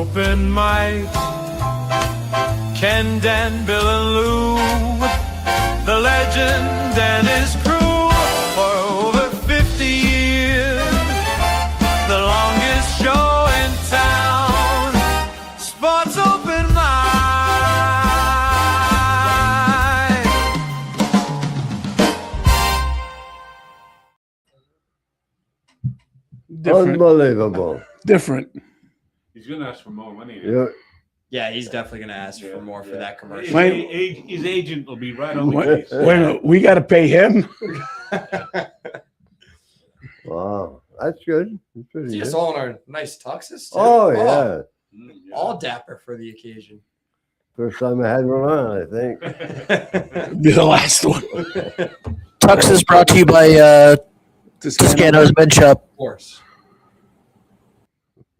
open mic. Ken, Dan, Bill, and Lou, the legend and his crew for over 50 years. The longest show in town, Sports Open Mic. Unbelievable. Different. He's going to ask for more money. Yeah. Yeah, he's definitely going to ask for more for that commercial. His agent will be right on the Wait case. a minute, we got to pay him. Wow. That's good. That's pretty See us good. all in our nice tuxes. Too. Oh, yeah. All dapper for the occasion. First time I had one on, I think. Be the last one. Tux is brought to you by Toscano's Men's Shop. Of course.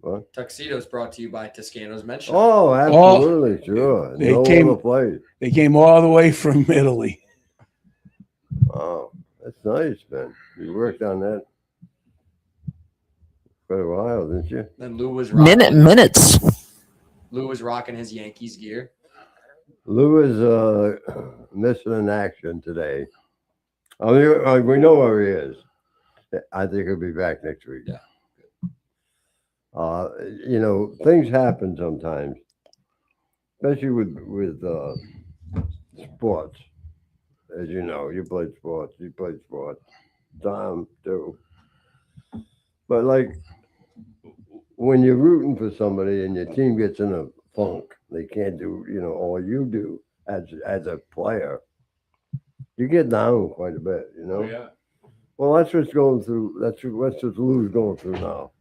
What? Tuxedo's brought to you by Toscano's Men's Shop. Oh, absolutely. Sure. They No came- other place. They came all the way from Italy. Wow. That's nice, man. You worked on that for a while, didn't you? Then Lou was rocking, Minutes. Lou was rocking his Yankees gear. Lou is missing in action today. I mean, we know where he is. I think he'll be back next week. Yeah. You know, things happen sometimes, especially with sports. As you know, you played sports. You played sports. Tom too. But like when you're rooting for somebody and your team gets in a funk, they can't do, you know, all you do as a player, you get down quite a bit, you know. Oh, yeah. Well, that's what's going through. That's what Lou's going through now,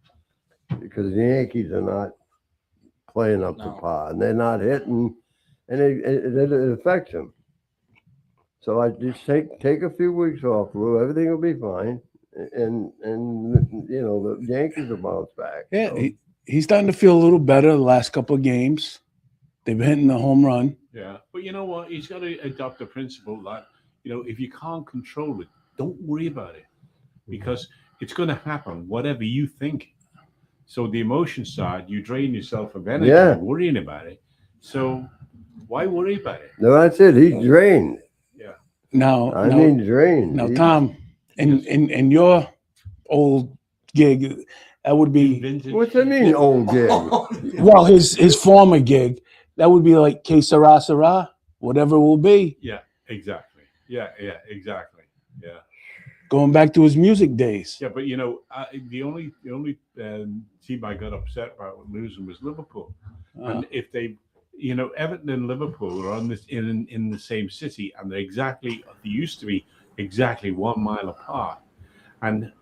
because the Yankees are not playing up to No. par, and they're not hitting, and it affects him. So I just take a few weeks off, Lou. Everything will be fine, and you know the Yankees will bounce back. Yeah, So, he's starting to feel a little better the last couple of games. They've been hitting the home run. Yeah. But you know what? He's got to adopt the principle that, you know, if you can't control it, don't worry about it, because it's going to happen, whatever you think. So the emotion side, you drain yourself of energy Yeah. worrying about it. So why worry about it? no, that's it. He's drained. Now, I mean, drained. now, He- Tom, in your old gig, that would be Vintage. What's that mean, old gig? well his former gig. That would be like Que Sera Sera, whatever it will be. Yeah, exactly. Yeah, exactly. Yeah. Going back to his music days. Yeah, but you know, the only team I got upset about losing was Liverpool. And if they, you know, Everton and Liverpool are on this in the same city, and they used to be exactly 1 mile apart, and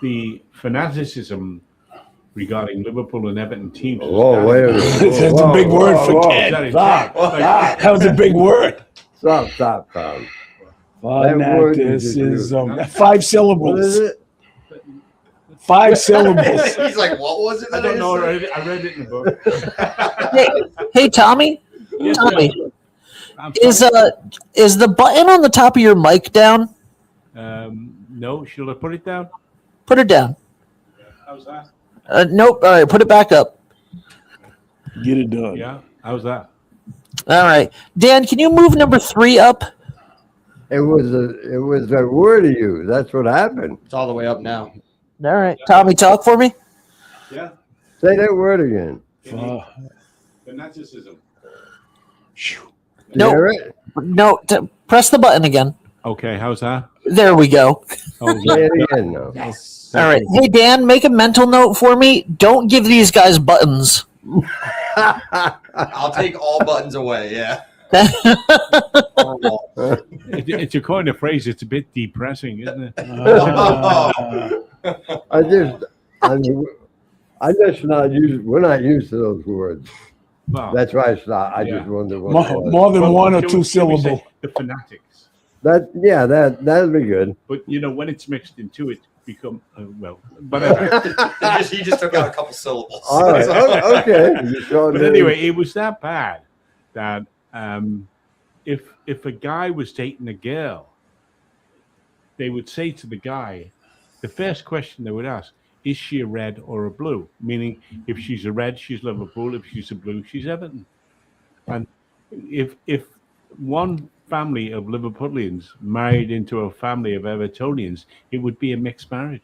the fanaticism regarding Liverpool and Everton teams. Whoa, wait a minute. That's a big word for Ken. Stop, That was a big word. stop, Tom. That word you just used. Fanaticism. 5 What is syllables. it? 5 syllables. He's like, what was it? I that don't know. said? I read it in the book. Hey, Tommy. Yes, Tommy, I'm is the button on the top of your mic down? no, should I put it down? Put it down. How's that? Nope. All right, put it back up. Get it done. Yeah, how's that? All right, Dan, can you move number 3 up? It was a word to use. That's what happened. It's all the way up now. All right, Tommy, talk for me. Yeah, Say that word again. fanaticism. Did Nope. you hear it? No, press the button again. Okay, how's that? There we go. Oh, Say it again now. Yes. All right. Hey, Dan, make a mental note for me. Don't give these guys buttons. I'll take all buttons away. Yeah. It's a coin of phrase. It's a bit depressing, isn't it? I just not used. We're not used to those words. Well, That's why it's not. I Yeah. just wonder what. it was. More than well, one or shall two we say syllable. The fanatics. That'd be good. But you know, when it's mixed into it, become but He just took out a couple syllables. All right. Okay. You showed but me. anyway, it was that bad that if a guy was dating a girl, they would say to the guy, the first question they would ask, is she a red or a blue? Meaning, if she's a red, she's Liverpool. If she's a blue, she's Everton. And if one family of Liverpoolians married into a family of Evertonians, it would be a mixed marriage.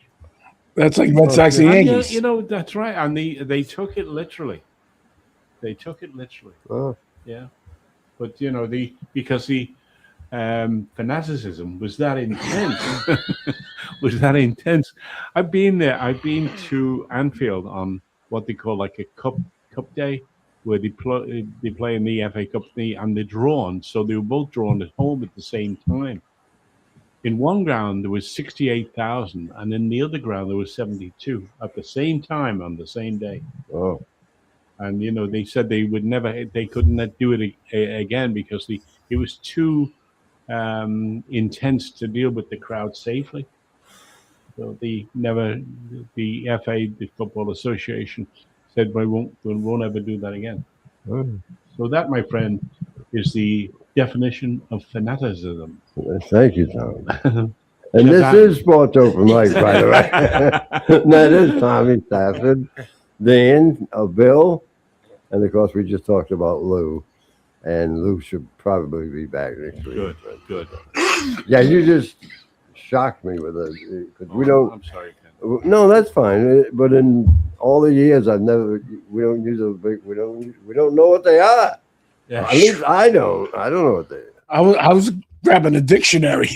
That's like Red Sox and And, Yankees. you know, that's right. And they took it literally. They took it literally. Oh, Yeah. But, you know, because the fanaticism was that intense. Was that intense. I've been there. I've been to Anfield on what they call like a cup day, where they play in the FA Cup and they're drawn. So they were both drawn at home at the same time. In one ground there was 68,000, and in the other ground there was 72 at the same time on the same day. oh. And you know, they said they couldn't do it again because it was too intense to deal with the crowd safely. So the FA, the Football Association, said we won't ever do that again. Oh. So that, my friend, is the definition of fanaticism. Thank you, Tom. And this is Sports Open Mic, by the way. That is Tommy Stafford, Dan, Bill, and of course we just talked about Lou. And Lou should probably be back next week. Good. Yeah, you just shocked me with it. 'Cause we don't. I'm sorry, Ken. No, that's fine. But in all the years, we don't use a big. We don't know what they are. Yeah. At least I don't. I don't know what they are. I was grabbing a dictionary.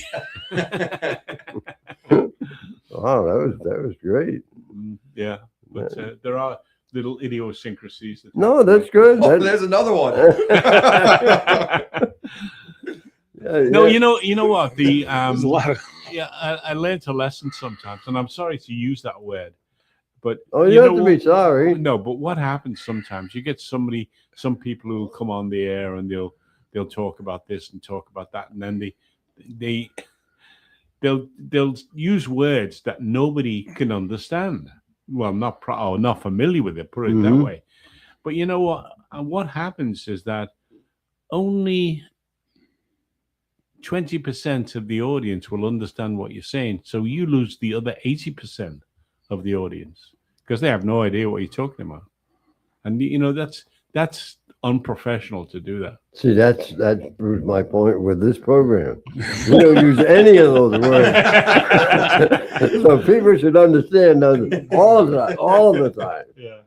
Wow, that was great. Yeah, but there are little idiosyncrasies. No, that's good. Oh, That's- there's another one. No, you know what? There's a lot of I learned a lesson sometimes, and I'm sorry to use that word, but Oh, you have know to be what? sorry. No, but what happens sometimes? You get some people who will come on the air and they'll talk about this and talk about that, and then they'll use words that nobody can understand. Well, not familiar with it. Put it that Mhm. way. But you know what? What happens is that only 20% of the audience will understand what you're saying. So you lose the other 80% of the audience because they have no idea what you're talking about. And you know, that's unprofessional to do that. See, that proves my point with this program. We don't use any of those words. So people should understand those all the time. Yeah.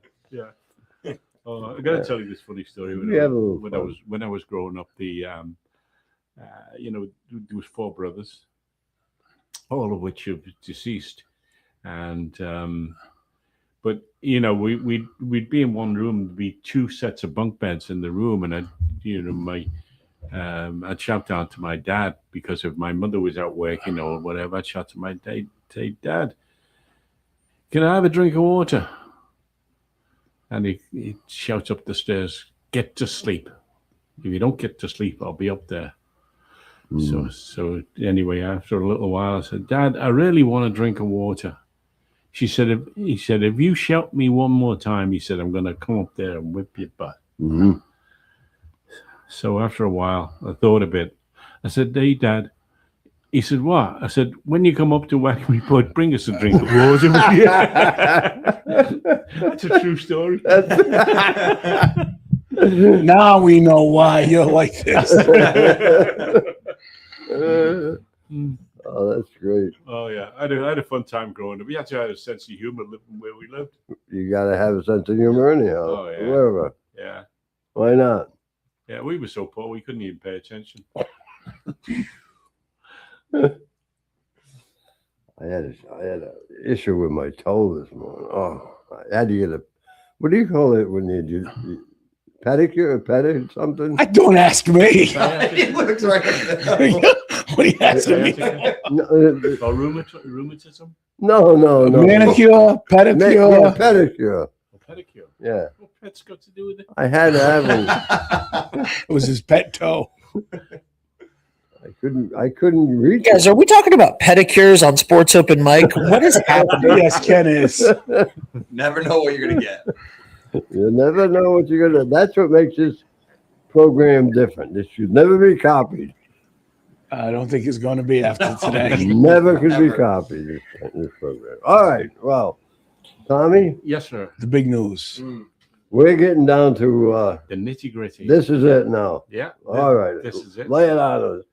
I got to tell you this funny story. Yeah, a little When I was growing up, there was 4 brothers, all of which have deceased, and but you know, we'd be in one room. There'd be 2 sets of bunk beds in the room, and I'd shout down to my dad because if my mother was out working or whatever, I'd shout to my dad, say, "Dad, can I have a drink of water?" And he shouts up the stairs, "Get to sleep. If you don't get to sleep, I'll be up there." So anyway, after a little while, I said, "Dad, I really want a drink of water." He said, "If you shout me one more time," he said, "I'm going to come up there and whip your butt." Mm-hmm. So after a while, I thought a bit. I said, "Hey, Dad." He said, "What?" I said, "When you come up to whack me butt, bring us a drink of water with you." That's a true story. now we know why you're like this. Oh, that's great. Oh yeah, I had a fun time growing up. We actually had a sense of humor living where we lived. You got to have a sense of humor anyhow. Oh, yeah. Wherever. Yeah, Why not? yeah. We were so poor we couldn't even pay attention. I had an issue with my toe this morning. Oh, I had to get what do you call it when you do pedicure, something? Don't ask me. He looks right at what are you asking me? No, Oh, rheumatism? no. Manicure, Yeah, pedicure. pedicure. Or pedicure? Yeah, What pet's got to do with it? I had to have one. It was his pet toe. I couldn't reach Guys, are we talking about pedicures on Sports Open Mic? What is happening? Yes, Ken is. Never know what you're gonna get. it. You never know what you're gonna. That's what makes this program different. It should never be copied. I don't think it's going to be after today. Never could be Never. copied. This program. All right. Well, Tommy, Yes, sir. The big news. we're getting down to The nitty gritty. this is it now. Yeah. All right. This is it. Lay it on us.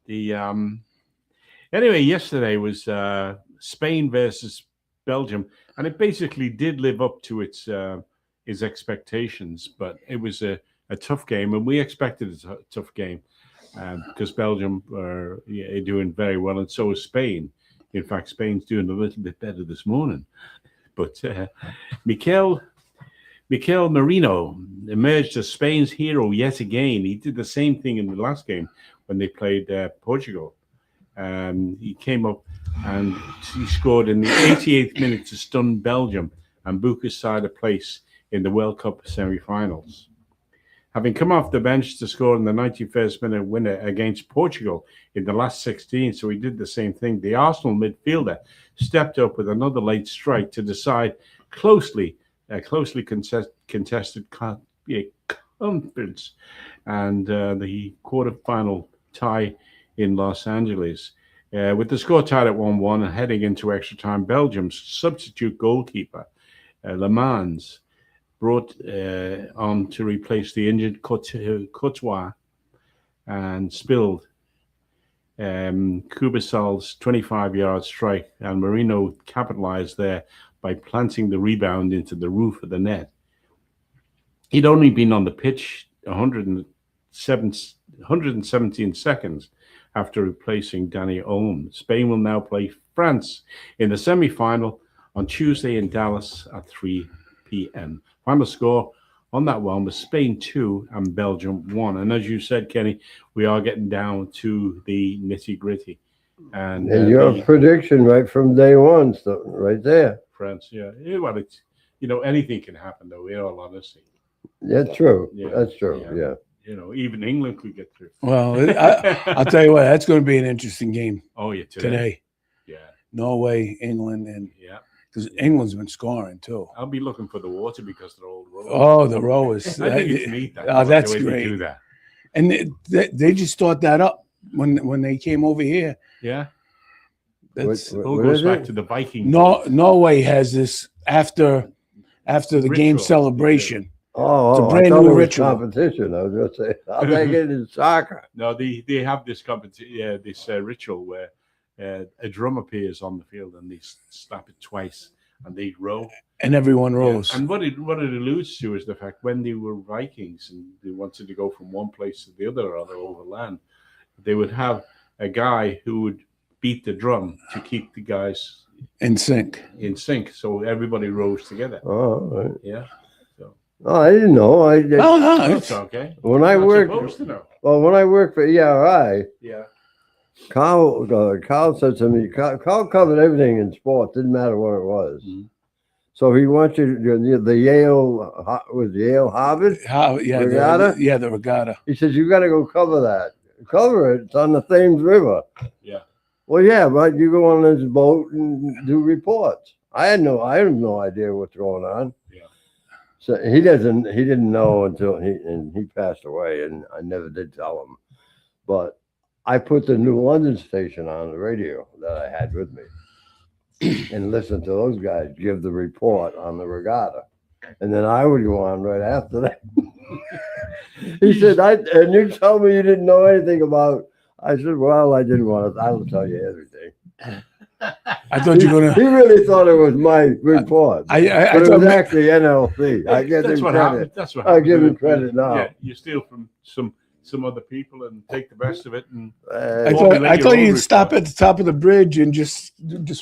The anyway, yesterday was Spain versus Belgium, and it basically did live up to its expectations. But it was a tough game, and we expected a tough game because Belgium are doing very well, and so is Spain. In fact, Spain's doing a little bit better this morning. But Mikel Merino emerged as Spain's hero yet again. He did the same thing in the last game when they played Portugal. He came up and he scored in the 88th minute to stun Belgium and book his side a place in the World Cup semi-finals. Having come off the bench to score in the 91st minute winner against Portugal in the last 16, so he did the same thing. The Arsenal midfielder stepped up with another late strike to decide closely contested conference and the quarterfinal tie in Los Angeles. With the score tied at 1-1 and heading into extra time, Belgium's substitute goalkeeper, Le Mans, brought on to replace the injured Courtois and spilled Kubasal's 25-yard strike, and Merino capitalized there by planting the rebound into the roof of the net. He'd only been on the pitch 117 seconds after replacing Danny Olmo. Spain will now play France in the semi-final on Tuesday in Dallas at 3 p.m. Final score on that one was Spain 2 and Belgium 1. And as you said, Kenny, we are getting down to the nitty-gritty. And your prediction right from day one, so right there. France, yeah. Well, it's, anything can happen, though, in all honesty. That's true. Yeah. That's true. Yeah. Even England could get through. Well, I'll tell you what, that's going to be an interesting game Oh, yeah, today. Yeah, Norway, England, and yeah. because England's been scoring too. I'll be looking for the water because they're all rowers. Oh, the rowers. I think it's neat. That's the way they great. do that. And they just thought that up when they came over here. Yeah. That's What- It all what goes is back it? to the Viking. Norway has this after the game Ritual. celebration. Oh, It's a I brand thought new it was ritual. competition. I was going to say, how they get in soccer? No, they have this ritual where a drum appears on the field and they slap it twice and they row. And everyone rose. Yeah. And what it alludes to is the fact when they were Vikings and they wanted to go from one place to the other or over land, they would have a guy who would beat the drum to keep the guys In sync. in sync, so everybody rose together. Oh, all right. Yeah, Oh, I didn't know. No, that's it's, okay. When I Not worked, supposed to know. well, when I worked for ERI, Yeah, Carl said to me, Carl covered everything in sports, didn't matter what it was. Mhm. So he wants you to, the Yale, was Yale Harvard? Regatta? The regatta. He says, you got to go cover that. Cover it. It's on the Thames River. yeah. Well, yeah, but you go on this boat and do reports. I had no idea what's going on. Yeah. So he didn't know until he passed away, and I never did tell him. But I put the New London station on the radio that I had with me and listened to those guys give the report on the regatta. And then I would go on right after that. He said, and you told me you didn't know anything about. I said, well, I didn't want to. I'll tell you everything. I thought you were gonna. He really thought it was my report. I But it thought was actually NLC. I give That's him what credit. happened. That's what I happened. give him credit now. Yeah, you steal from some other people and take the best of it. And I Well, thought like your own you'd stop report. at the top of the bridge and just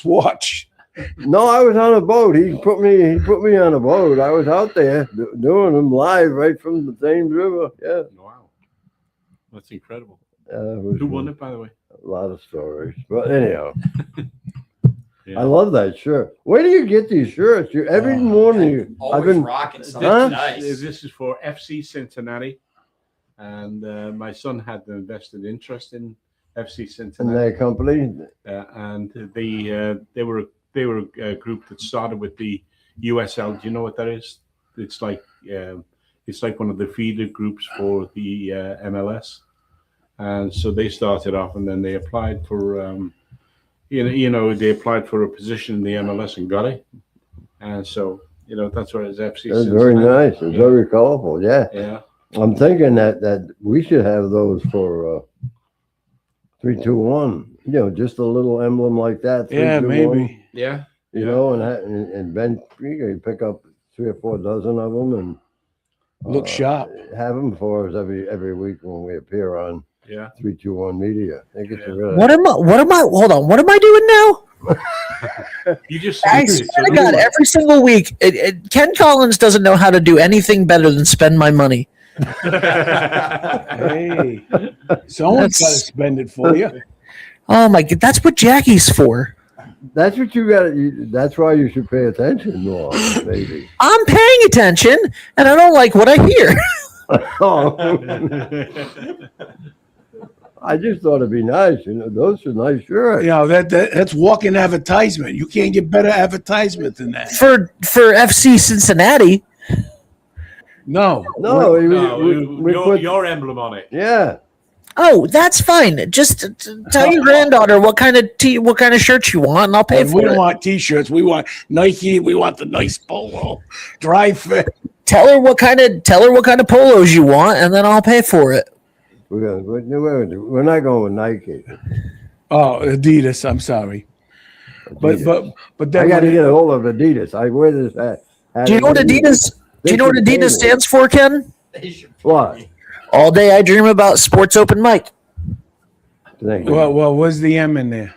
watch. No, I was on a boat. He put me on a boat. I was out there doing them live right from the Thames River. Yeah. wow, that's incredible. It was Who won it, by the way? A lot of stories. But anyhow, Yeah. I love that shirt. Where do you get these shirts? Every morning I've Always been. rocking something Huh? nice. This is for FC Cincinnati, and my son had an invested interest in FC In Cincinnati, their company. and they were a group that started with the USL. Do you know what that is? It's like one of the feeder groups for the MLS, and so they started off, and then they applied for they applied for a position in the MLS and got it, And so, that's what it's FC. That's very Cincinnati. nice. It's very colorful. Yeah. Yeah. I'm thinking that we should have those for 3-2-1. Just a little emblem like that. 3, Yeah, 2, 1, maybe. Yeah. and Ben, you can pick up 3 or 4 dozen of them and Look sharp. have them for us every week when we appear on Yeah. 3-2-1 Media. I think it's a really What am I, hold on, what am I doing now? You just I swear to God, every single week, Ken Collins doesn't know how to do anything better than spend my money. Hey, someone's got to spend it for you. Oh my God, that's what Jackie's for. That's what you got. That's why you should pay attention more, maybe. I'm paying attention, and I don't like what I hear. I just thought it'd be nice. Those are nice shirts. That's walking advertisement. You can't get better advertisement than that. For FC Cincinnati. No. No, we your, put, your emblem on it. yeah. Oh, that's fine. Just tell your granddaughter what kind of shirt you want, and I'll pay We for don't it. want T-shirts. We want Nike. We want the nice polo, dry fit. Tell her what kind of polos you want, and then I'll pay for it. We're not going with Nike. Oh, Adidas. I'm sorry, Adidas. but then I got to get a hold of Adidas. I wear this hat. Do you know what Adidas? Do you know what Adidas stands for, Ken? What? All day I dream about sports open mic. Thank you. well, where's the M in there?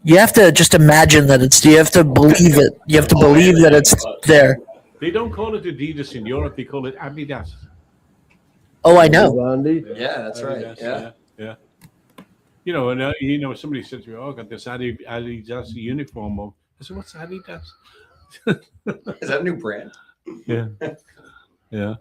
You have to just imagine that you have to believe it. You have to believe that it's there. They don't call it Adidas in Europe. They call it Adidas. Oh, I know. Blondie? Yeah, that's right. Adidas, Yeah. And somebody said to me, "Oh, I got this Adidas uniform." I said, "What's Adidas?" Is that a new brand? Yeah, yeah.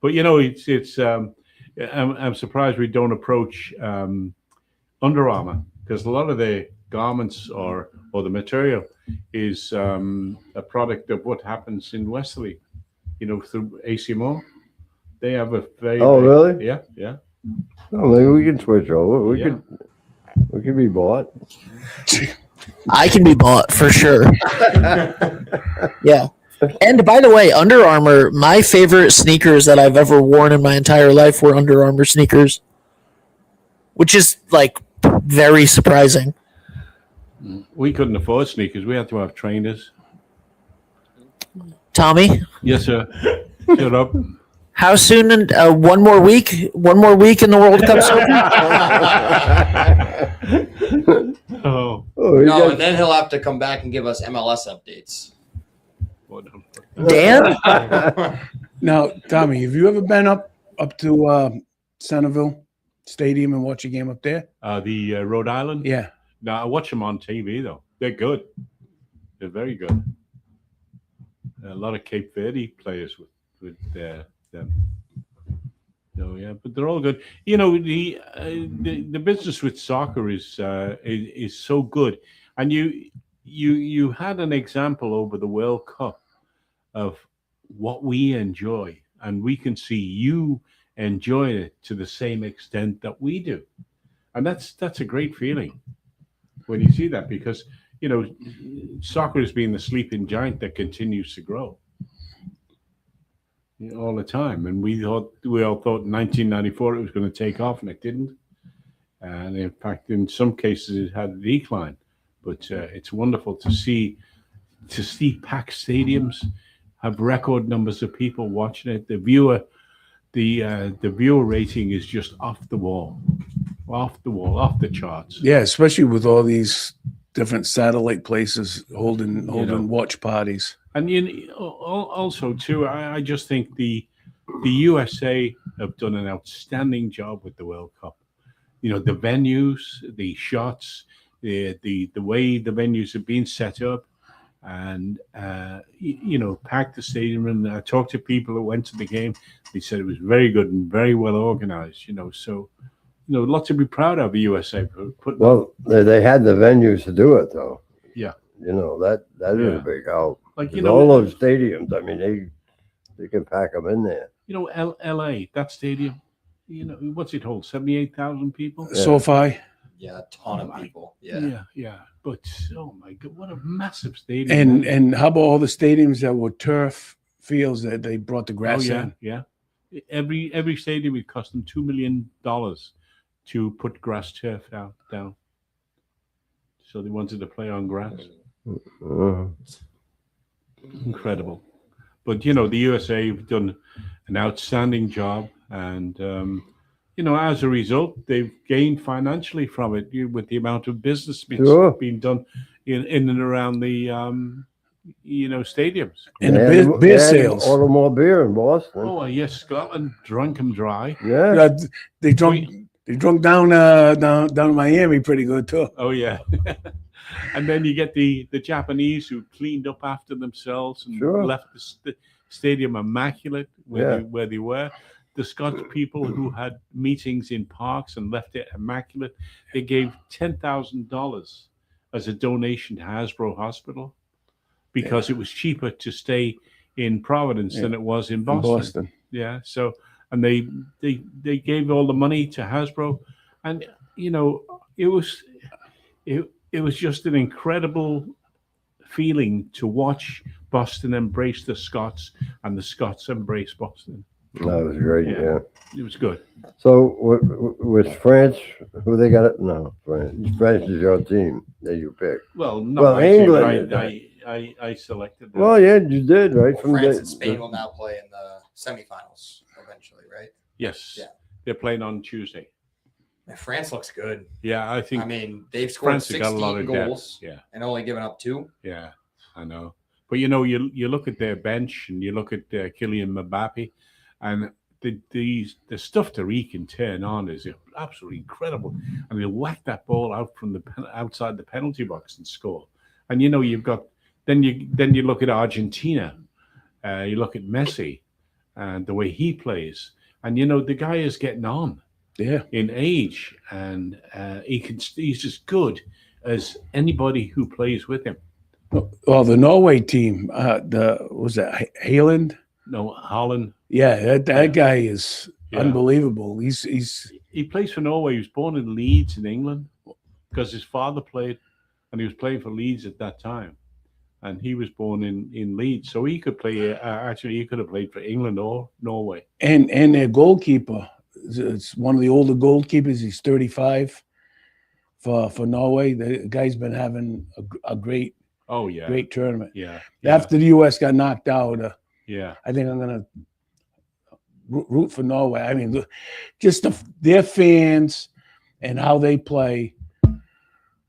But it's. I'm surprised we don't approach Under Armour, because a lot of the garments or the material is a product of what happens in Westerly. Through ACMO, they have a very. Oh, really? Yeah, yeah. Oh, maybe we can switch over. We Yeah. could be bought. I can be bought for sure. Yeah. And by the way, Under Armour, my favorite sneakers that I've ever worn in my entire life were Under Armour sneakers, which is like very surprising. We couldn't afford sneakers. We had to have trainers. Tommy, Yes, sir. Shut up. how soon? And one more week. One more week, and the World Cup's over. Oh, Oh, No, and then he'll have to come back and give us MLS updates. well done. Dan, Now, Tommy, have you ever been up to Centerville Stadium and watch a game up there? The Rhode Island. Yeah. No, I watch them on TV though. They're good. They're very good. A lot of Cape Verde players with them. So yeah, but they're all good. The business with soccer is so good, and you had an example over the World Cup of what we enjoy, and we can see you enjoy it to the same extent that we do, and that's a great feeling when you see that, because soccer has been the sleeping giant that continues to grow all the time, and we all thought in 1994 it was going to take off, and it didn't. And in fact, in some cases, it had a decline. But it's wonderful to see packed stadiums, have record numbers of people watching it. The viewer rating is just off the charts. Yeah, especially with all these different satellite places holding watch parties. And also too, I just think the USA have done an outstanding job with the World Cup. The venues, the shots, the way the venues have been set up, and packed the stadium. And I talked to people who went to the game. They said it was very good and very well organized. So a lot to be proud of the USA. Well, they had the venues to do it, though. Yeah. That is a big help. Like, 'Cause all those stadiums, I mean, they can pack them in there. LA, that stadium, what's it hold? 78,000 people. SoFi. Yeah, a ton of my- people. Yeah. yeah. But oh my god, what a massive stadium! And how about all the stadiums that were turf fields that they brought the oh grass yeah, in? yeah. Every stadium it cost them $2 million to put grass turf down. So they wanted to play on grass. Incredible. But you know, the USA have done an outstanding job, and you know, as a result, they've gained financially from it with the amount of business Sure. being done in and around the you know, stadiums. And the They had- beer they had sales. All the more beer in Boston. Oh yes, Scotland drunk 'em dry. Yeah. They drunk down down in Miami pretty good too. Oh yeah. And then you get the Japanese who cleaned up after themselves and Sure. left the stadium immaculate Yeah. where they were. The Scots people who had meetings in parks and left it immaculate, they gave $10,000 as a donation to Hasbro Hospital because it was cheaper to stay in Providence than it was in Boston. Yeah. So, and they gave all the money to Hasbro, and you know, it was just an incredible feeling to watch Boston embrace the Scots and the Scots embrace Boston. That was great. Yeah. Yeah. It was good. So with France, who they got it? No, France. France is your team that you picked. Well, not Well, my team, England- but I selected them. Well, yeah, you did right Well, from France the, and Spain will now play in the semifinals eventually, right? Yes. Yeah. They're playing on Tuesday. And France looks good. Yeah, I think I mean, they've scored France has got a lot 16 of goals depth. Yeah. and only given up 2. Yeah, I know. But you know, you look at their bench and you look at Kylian Mbappe, and the stuff that he can turn on is absolutely incredible. And he'll whack that ball out from the outside the penalty box and score. And you know, you've got then you look at Argentina, you look at Messi, and the way he plays, and you know, the guy is getting on Yeah. in age, and he's as good as anybody who plays with him. Well, the Norway team, was that Haaland? No, Holland. Yeah, that guy is Yeah. unbelievable. He's He plays for Norway. He was born in Leeds in England because his father played, and he was playing for Leeds at that time. And he was born in Leeds, so he could play. Actually, he could have played for England or Norway. and their goalkeeper. It's one of the older goalkeepers. He's 35 for Norway. The guy's been having a great Oh yeah, great tournament. yeah, After the U.S. got knocked out, yeah. I think I'm gonna root for Norway. I mean, just their fans and how they play.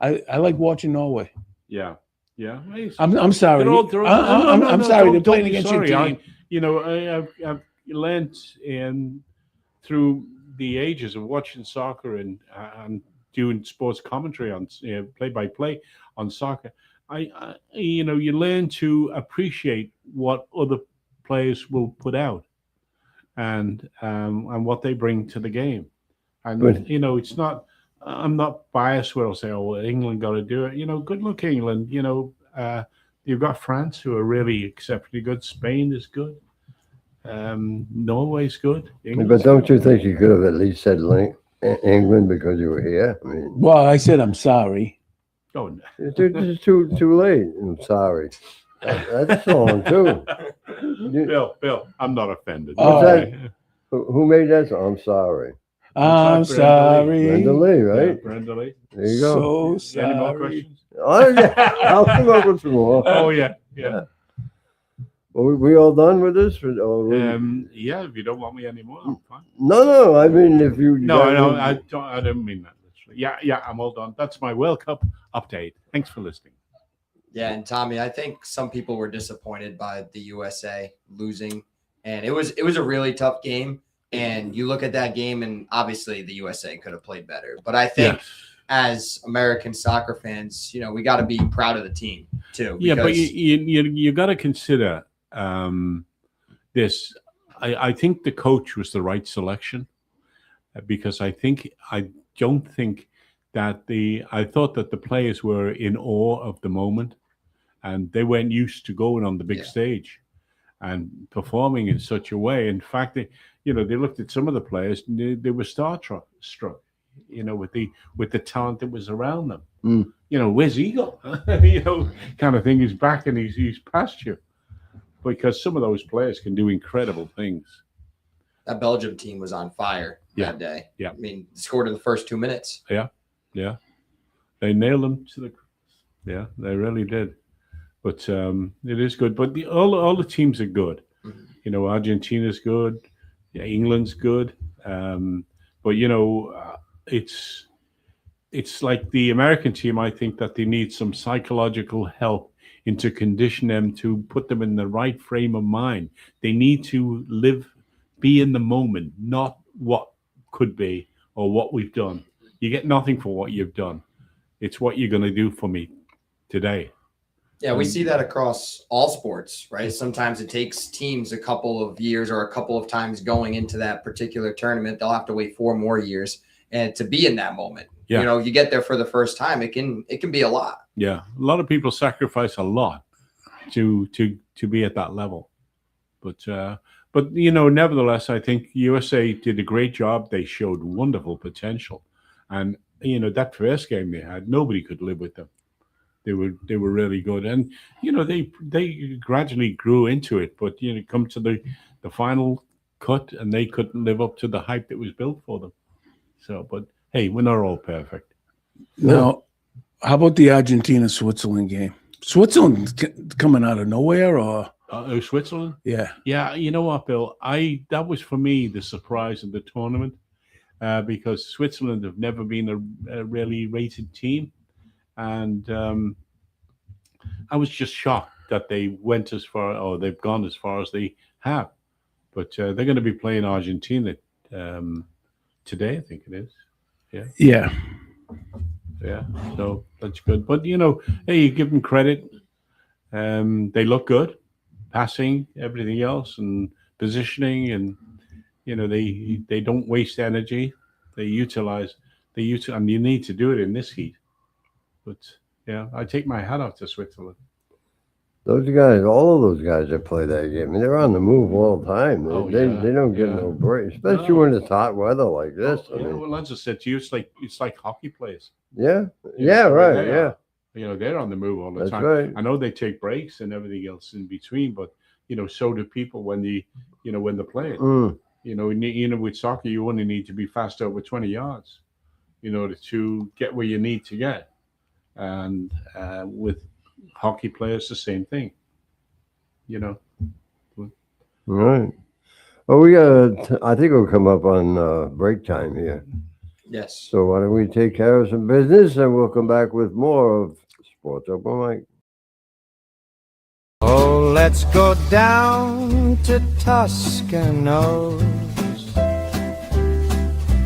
I like watching Norway. Yeah, yeah. I'm sorry. I'm sorry. They're playing against your team. I've learned through the ages of watching soccer and doing sports commentary on play-by-play on soccer. You learn to appreciate what other players will put out and what they bring to the game. And Good. it's not. I'm not biased where I'll say, "Oh, well, England got to do it." Good luck, England. You've got France, who are really exceptionally good. Spain is good. Norway's good. But don't you think you could have at least said England because you were here? I mean, Well, I said I'm sorry. Oh, no. it's too late. I'm sorry. That's wrong too. Bill, I'm not offended. Oh. Okay. Who made that song? I'm sorry. I'm Brenda sorry. Brenda Lee, Yeah, right? Brenda Lee. There you go. So Any more sorry. questions? Oh, yeah. I'll come up with some more. Oh yeah, yeah. Well, we all done with this? Or Yeah. If you don't want me anymore, I'm fine. No. I mean, if you No, I don't mean that literally. Yeah. I'm all done. That's my World Cup update. Thanks for listening. Yeah, and Tommy, I think some people were disappointed by the USA losing, and it was a really tough game. And you look at that game, and obviously the USA could have played better. But I think Yes. as American soccer fans, we got to be proud of the team too. Yeah, but because- you got to consider this. I think the coach was the right selection because I don't think that I thought that the players were in awe of the moment, and they weren't used to going on the big stage and performing in such a way. In fact, they looked at some of the players and they were struck. You know, with the talent that was around them. Mm. You know, where's Eagle? Kind of thing. He's back and he's past you, because some of those players can do incredible things. That Belgium team was on fire Yeah. that day. Yeah. I mean, scored in the first 2 minutes. Yeah, they nailed them to the. Yeah, they really did. But it is good. But all the teams are good. Mhm. You know, Argentina's good. Yeah, England's good. But you know, it's like the American team. I think that they need some psychological help to condition them, to put them in the right frame of mind. They need to be in the moment, not what could be or what we've done. You get nothing for what you've done. It's what you're going to do for me today. Yeah, we see that across all sports, right? Sometimes it takes teams a couple of years or a couple of times going into that particular tournament. They'll have to wait 4 more years and to be in that moment. Yeah. You know, you get there for the first time, it can be a lot. Yeah, a lot of people sacrifice a lot to be at that level, but you know, nevertheless, I think USA did a great job. They showed wonderful potential, and you know, that first game they had, nobody could live with them. They were really good, and you know, they gradually grew into it. But you know, come to the final cut, and they couldn't live up to the hype that was built for them. So, but hey, we're not all perfect. Now, how about the Argentina-Switzerland game? Switzerland coming out of nowhere, or Switzerland? yeah, Yeah, you know what, Bill? That was for me the surprise of the tournament, because Switzerland have never been a really rated team, and I was just shocked that they went as far, or they've gone as far as they have. But they're going to be playing Argentina today, I think it is. yeah. Yeah, so that's good. But you know, hey, you give them credit. They look good, passing, everything else, and positioning, and you know, they don't waste energy. They utilize, and you need to do it in this heat. But yeah, I take my hat off to Switzerland. Those guys, all of those guys that play that game, I mean, they're on the move all the time. Oh, They yeah, don't get yeah. no break, especially No. when it's hot weather like this. I Yeah, mean, well, Lanza said to you, it's like hockey players. yeah, You know, yeah, the way right, they yeah, are. You know, they're on the move all the that's time. right. I know they take breaks and everything else in between, but you know, so do people when they're playing. Mm. You know, with soccer, you only need to be fast over 20 yards in order to get where you need to get. And with hockey players, the same thing. You know, All right. Well, I think we'll come up on break time here. Yes. So why don't we take care of some business and we'll come back with more of Sports Open Mic. Oh, let's go down to Toscanos.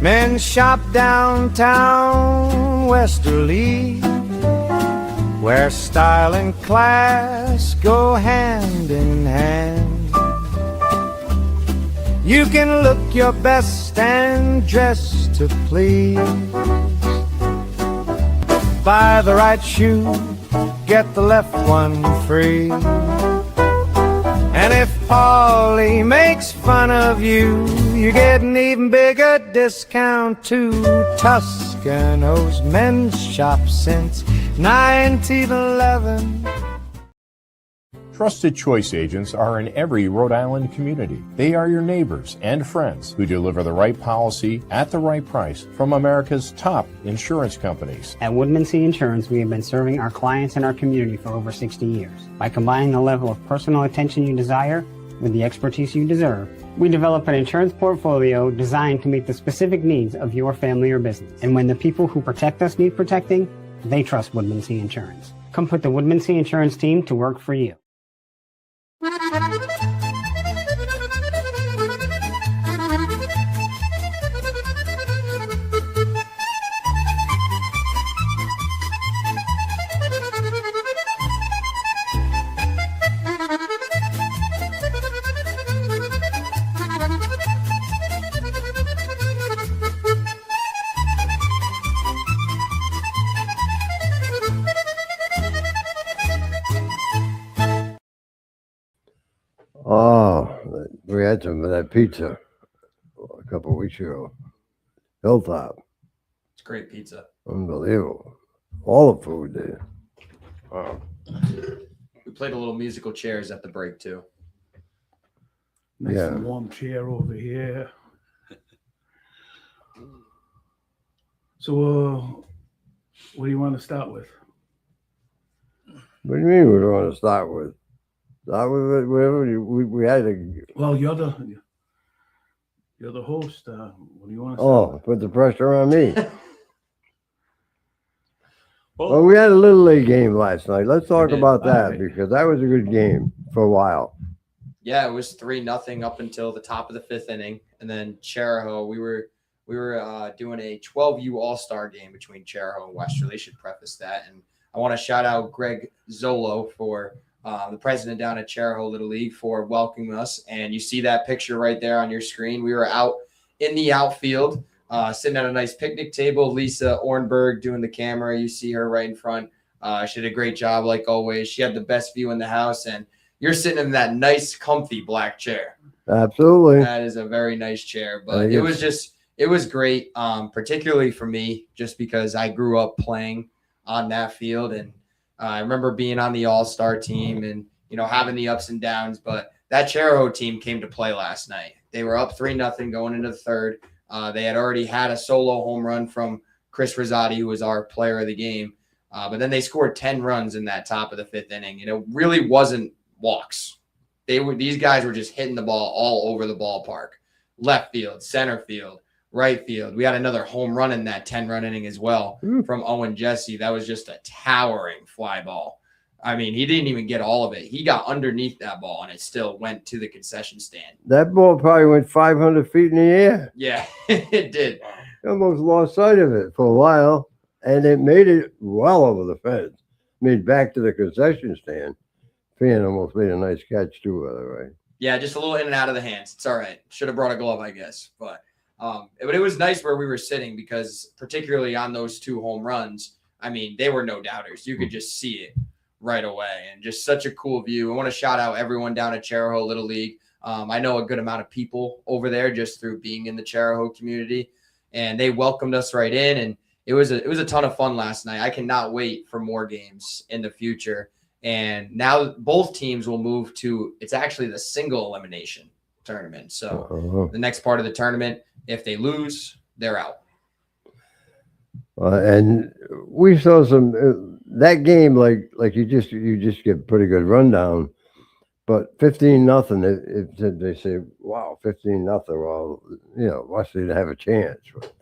Men shop downtown Westerly, where style and class go hand in hand. You can look your best and dress to please. Buy the right shoe, get the left one free. And if Paulie makes fun of you, you get an even bigger discount too. Toscano's men's shop since 1911. Trusted Choice agents are in every Rhode Island community. They are your neighbors and friends who deliver the right policy at the right price from America's top insurance companies. At Woodman C Insurance, we have been serving our clients and our community for over 60 years. By combining the level of personal attention you desire with the expertise you deserve, we develop an insurance portfolio designed to meet the specific needs of your family or business. And when the people who protect us need protecting, they trust Woodman C Insurance. Come put the Woodman C Insurance team to work for you. Oh, we had some of that pizza a couple of weeks ago. Hilltop. great pizza. Unbelievable. All the food there. Wow. We played a little musical chairs at the break too. Nice Yeah. warm chair over here. So, what do you want to start with? What do you mean we don't want to start with? Start with whatever we had to. Well, you're the host. What do you want to start Oh, with? put the pressure on me. Well, Well, we had a little league game last night. Let's talk did. about that Alright. because that was a good game for a while. Yeah, it was 3-0 up until the top of the 5th inning, and then Charahoe. We were doing a 12U All-Star game between Charahoe and Westerly. Should preface that, and I want to shout out Greg Zolo for the president down at Charahoe Little League for welcoming us. And you see that picture right there on your screen. We were out in the outfield, sitting at a nice picnic table. Lisa Ornberg doing the camera. You see her right in front. She did a great job, like always. She had the best view in the house, and you're sitting in that nice, comfy black chair. Absolutely. That is a very nice chair, but Yes. it was great, particularly for me, just because I grew up playing on that field, and I remember being on the All-Star team and having the ups and downs. But that Charahoe team came to play last night. They were up 3-0 going into the third. They had already had a solo home run from Chris Rosati, who was our player of the game, but then they scored 10 runs in that top of the 5th inning. It really wasn't walks. These guys were just hitting the ball all over the ballpark. Left field, center field, right field. We had another home run in that 10-run inning as well from Owen Jesse. That was just a towering fly ball. I mean, he didn't even get all of it. He got underneath that ball, and it still went to the concession stand. That ball probably went 500 feet in the air. Yeah, it did. I almost lost sight of it for a while, and it made it well over the fence. Made back to the concession stand. Fan almost made a nice catch too, by the way. Yeah, just a little in and out of the hands. It's all right. Should have brought a glove, I guess. But it was nice where we were sitting because particularly on those 2 home runs, I mean, they were no doubters. You could just see it right away, and just such a cool view. I want to shout out everyone down at Charahoe Little League. I know a good amount of people over there just through being in the Charahoe community, and they welcomed us right in, and it was a ton of fun last night. I cannot wait for more games in the future. And now both teams will move to, it's actually the single elimination tournament. So the next part of the tournament, if they lose, they're out. And we saw some that game, like you just get pretty good rundown. But 15-0, if they say, wow, 15-0. Well, Wesley didn't have a chance. But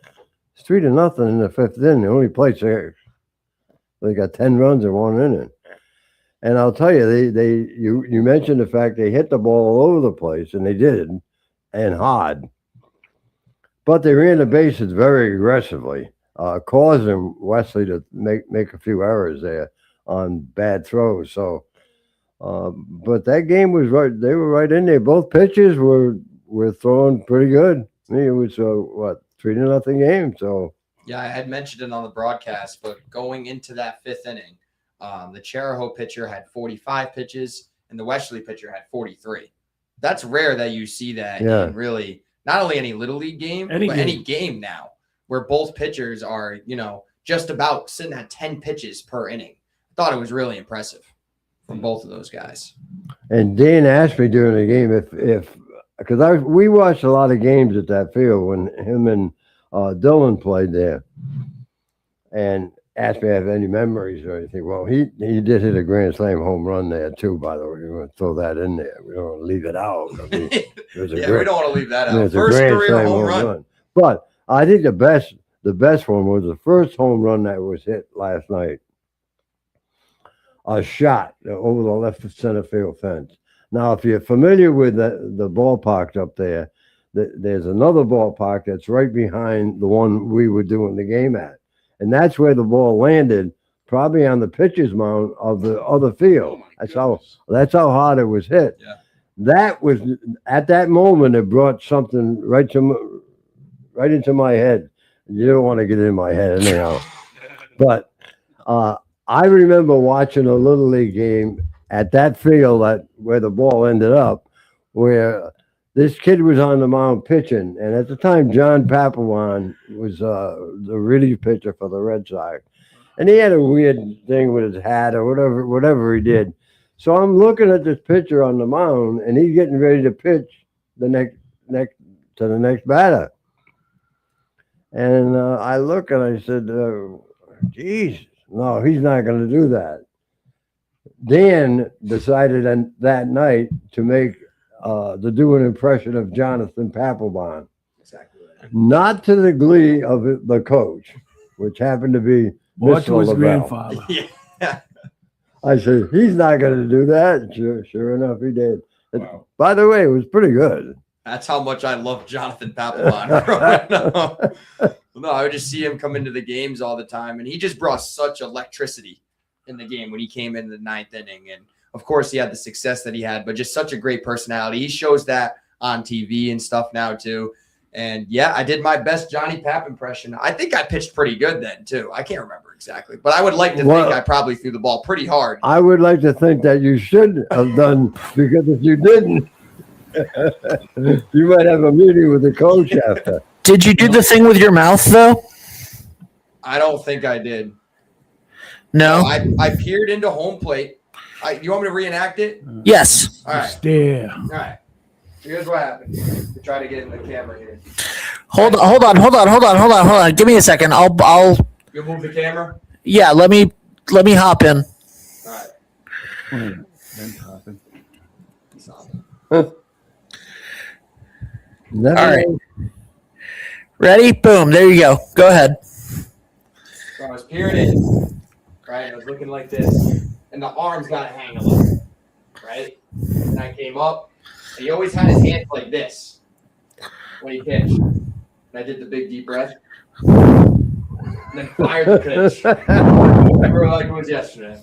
it's 3-0 in the 5th inning. They only played 6. They got 10 runs in 1 inning. And I'll tell you, you mentioned the fact they hit the ball all over the place, and they did, and hard. But they ran the bases very aggressively, causing Wesley to make a few errors there on bad throws. So, but that game was right; they were right in there. Both pitchers were throwing pretty good. I mean, it was 3-0 game. So Yeah, I had mentioned it on the broadcast, but going into that 5th inning, the Charahoe pitcher had 45 pitches and the Westerly pitcher had 43. That's rare that you see that in really not only any Little League game, but any game now where both pitchers are, just about sitting at 10 pitches per inning. I thought it was really impressive from both of those guys. And Dan asked me during the game because we watched a lot of games at that field when him and Dylan played there, and asked me if I have any memories or anything. Well, he did hit a grand slam home run there too, by the way. We're going to throw that in there. We don't want to leave it out. I mean, We don't want to leave that out. it's a First grand career slam home run. But I think the best one was the first home run that was hit last night. A shot over the left center field fence. Now, if you're familiar with the ballparks up there, there's another ballpark that's right behind the one we were doing the game at. And that's where the ball landed, probably on the pitcher's mound of the other field. That's how hard it was hit. Yeah. That was at that moment it brought something right into my head. You don't want to get in my head anyhow. But I remember watching a Little League game at that field where the ball ended up, where this kid was on the mound pitching, and at the time, John Papelbon was the relief pitcher for the Red Sox, and he had a weird thing with his hat or whatever he did. So I'm looking at this pitcher on the mound, and he's getting ready to pitch the next to the next batter, and I look and I said, "Geez, no, he's not going to do that." Dan decided that night to do an impression of Jonathan Papelbon, Exactly. not to the glee of the coach, which happened to be Watch Mr. his LaBelle. grandfather. Yeah. I said, he's not going to do that. Sure enough, he did. Wow. By the way, it was pretty good. That's how much I love Jonathan Papelbon growing up. No, I would just see him come into the games all the time, and he just brought such electricity in the game when he came in the ninth inning. And of course, he had the success that he had, but just such a great personality. He shows that on TV and stuff now too. And yeah, I did my best Johnny Pap impression. I think I pitched pretty good then too. I can't remember exactly, but I would like to Well, think I probably threw the ball pretty hard. I would like to think that you should have done, because if you didn't, you might have a meeting with the coach after. Did you do the thing with your mouth though? I don't think I did. No. I peered into home plate. You want me to reenact it? Yes. All right. Stare. All right. Here's what happened. We try to get in the camera here. Hold on. Give me a second. I'll. You move the camera. Yeah. Let me hop in. All right. Never All right. know. Ready? Boom. There you go. Go ahead. So I was peering in, right? I was looking like this, and the arms got to hang a little, right? And I came up, and he always had his hands like this when he pitched. And I did the big deep breath, and then fired the pitch. Remember like it was yesterday.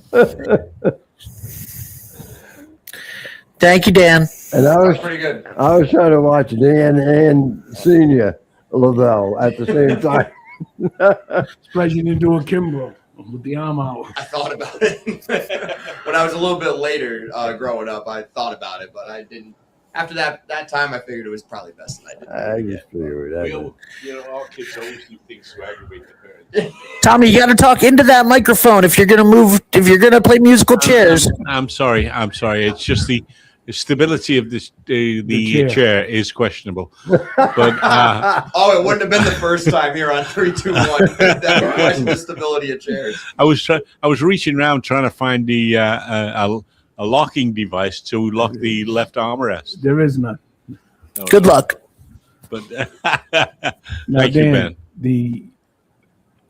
Thank you, Dan. And That was pretty good. I was trying to watch Dan and Senior LaBelle at the same time. Surprised you didn't do a Kimbrough with the arm out. I thought about it when I was a little bit later growing up. I thought about it, but I didn't. After that time, I figured it was probably best that I didn't. I just figured that. All kids always do things to aggravate their parents. Tommy, you got to talk into that microphone if you're gonna play musical chairs. I'm sorry. It's just the stability of this the chair is questionable. But Oh, it wouldn't have been the first time here on 3, 2, 1. That would question the stability of chairs. I was reaching around trying to find the a locking device to lock the left armrest. There is none. Good luck. But Now, thank you, Dan, Ben.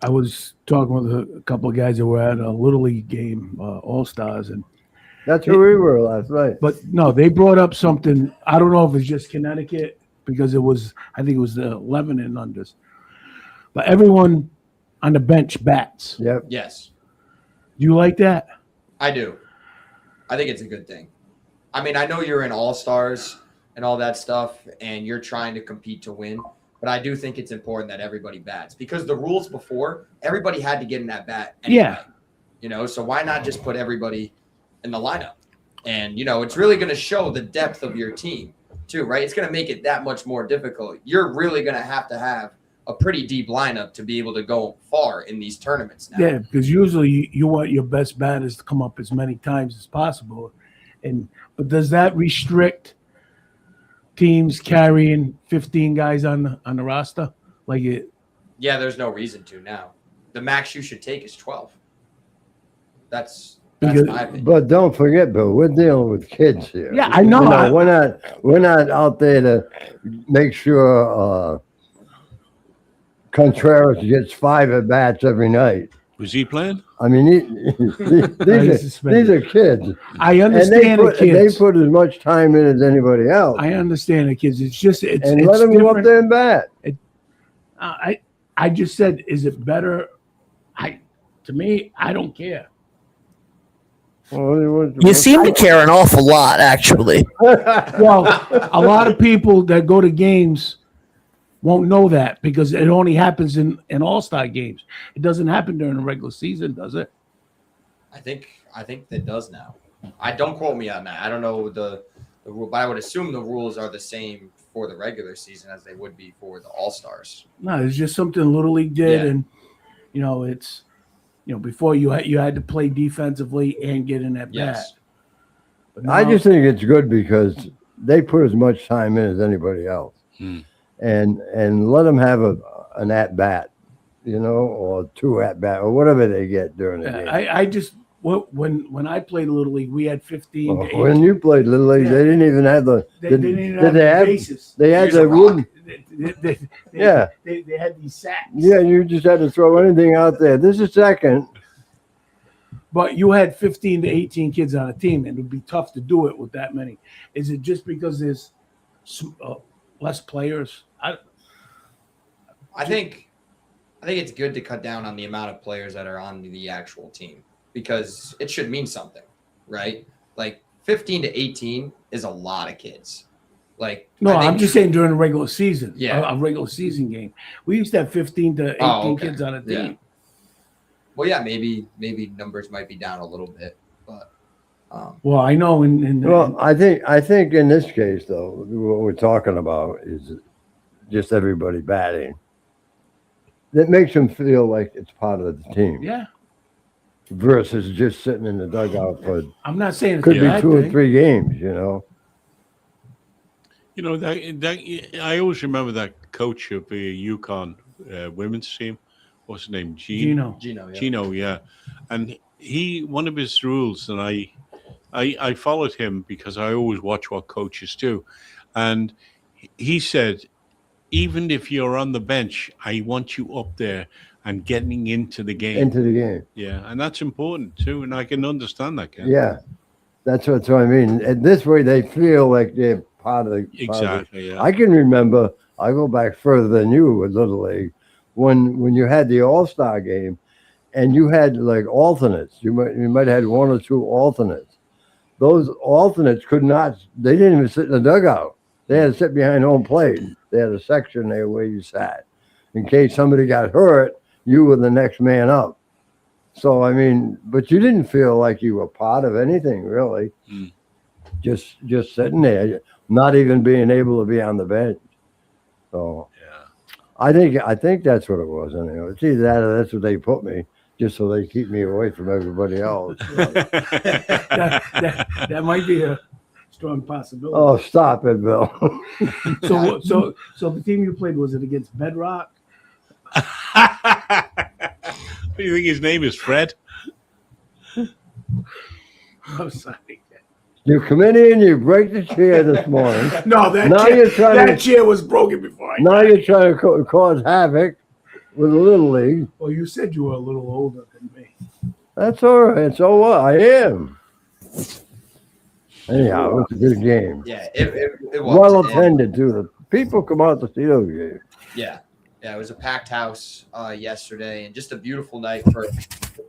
I was talking with a couple of guys that were at a Little League game, All Stars, and That's where we were last night. but no, they brought up something. I don't know if it's just Connecticut because I think it was the 11 and unders, but everyone on the bench bats. Yep. Yes, Do you like that? I do. I think it's a good thing. I mean, I know you're in All Stars and all that stuff, and you're trying to compete to win. But I do think it's important that everybody bats because the rules before, everybody had to get in that bat. Anyway, Yeah. So why not just put everybody in the lineup? And, it's really going to show the depth of your team too, right? It's going to make it that much more difficult. You're really going to have a pretty deep lineup to be able to go far in these tournaments now. Yeah, because usually you want your best batters to come up as many times as possible, but does that restrict teams carrying 15 guys on the roster? Like it? Yeah, there's no reason to now. The max you should take is 12. That's Because- my opinion. But don't forget, Bill, we're dealing with kids here. Yeah, I know. We're not out there to make sure Contreras gets 5 at bats every night. Was he playing? I mean, these are kids, I and understand the they kids. put as much time in as anybody else. I understand the kids. It's just and it's let them go up different. there and bat. I just said, is it better? To me, I don't care. You seem to care an awful lot, actually. Well, a lot of people that go to games won't know that because it only happens in all-star games. It doesn't happen during the regular season, does it? I think that does now. I don't quote me on that. I don't know the the rule, but I would assume the rules are the same for the regular season as they would be for the All-Stars. No, it's just something Little League did, Yeah. and it's before you had to play defensively and get in at Yes. bat. But I now- just think it's good because they put as much time in as anybody else, and let them have an at bat, or 2 at bat or whatever they get during the game. I just when I played Little League, we had 15 to 18. When you played Little League, Yeah. they didn't even have the. They did- didn't even did have they the have? bases. They had Here's a the rock. wooden. Yeah. They had these sacks. Yeah, you just had to throw anything out there. This is second. But you had 15 to 18 kids on a team, and it would be tough to do it with that many. Is it just because there's less players? I think it's good to cut down on the amount of players that are on the actual team because it should mean something, right? Like 15 to 18 is a lot of kids. Like No, I think- I'm just saying during the regular season. Yeah. A regular season game. We used to have 15 to 18 Oh, okay. kids on a team. Yeah. Well, yeah, maybe numbers might be down a little bit, but Well, I know Well, I think in this case though, what we're talking about is just everybody batting. That makes them feel like it's part of the team yeah, versus just sitting in the dugout for I'm not saying it's could a be bad 2 or thing. 3 games. That I always remember that coach of the Yukon women's team. What's his name? Gino. Gino, yeah. Gino, yeah. And one of his rules, and I followed him because I always watch what coaches do. And he said, even if you're on the bench, I want you up there and getting into the game. Into the game. Yeah, and that's important too. And I can understand that, Ken. Yeah, that's what I mean. And this way, they feel like they're part of the Exactly. Yeah. I can remember. I go back further than you with Little League when you had the All-Star game, and you had like alternates. You might have had 1 or 2 alternates. Those alternates could not. They didn't even sit in the dugout. They had to sit behind home plate. They had a section there where you sat. In case somebody got hurt, you were the next man up. So, I mean, but you didn't feel like you were part of anything, really. Mm. Just sitting there, not even being able to be on the bench. So, Yeah. I think that's what it was. Anyway, it's either that or that's what they put me, just so they keep me away from everybody else. that might be a strong possibility. Oh, stop it, Bill. So the team you played, was it against Bedrock? Do you think his name is Fred? I'm sorry. You come in here and you break the chair this morning. No, that Now chair, you're trying that to- chair was broken before I Now you're trying to cause havoc with the Little League. Well, you said you were a little older than me. That's all right. So what? I am. Anyhow, it was a good game. Yeah, it was. Well And- attended too. The people come out to see those games. Yeah, it was a packed house yesterday, and just a beautiful night for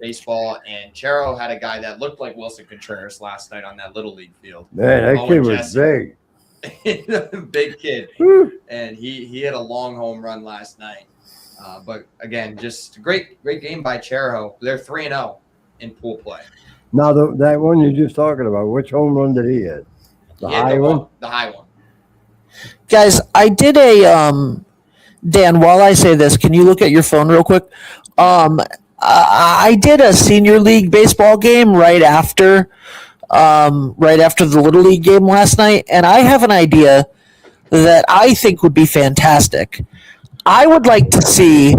baseball. And Chero had a guy that looked like Wilson Contreras last night on that Little League field. Man, that Oh, kid and was Jesse. big. Big kid, Whew. and he hit a long home run last night. But again, just a great game by Chero. They're 3-0 in pool play. Now that one you're just talking about, which home run did he hit? The He hit high one. The high one. Guys, I did a Dan, while I say this, can you look at your phone real quick? I did a senior league baseball game right after the Little League game last night, and I have an idea that I think would be fantastic. I would like to see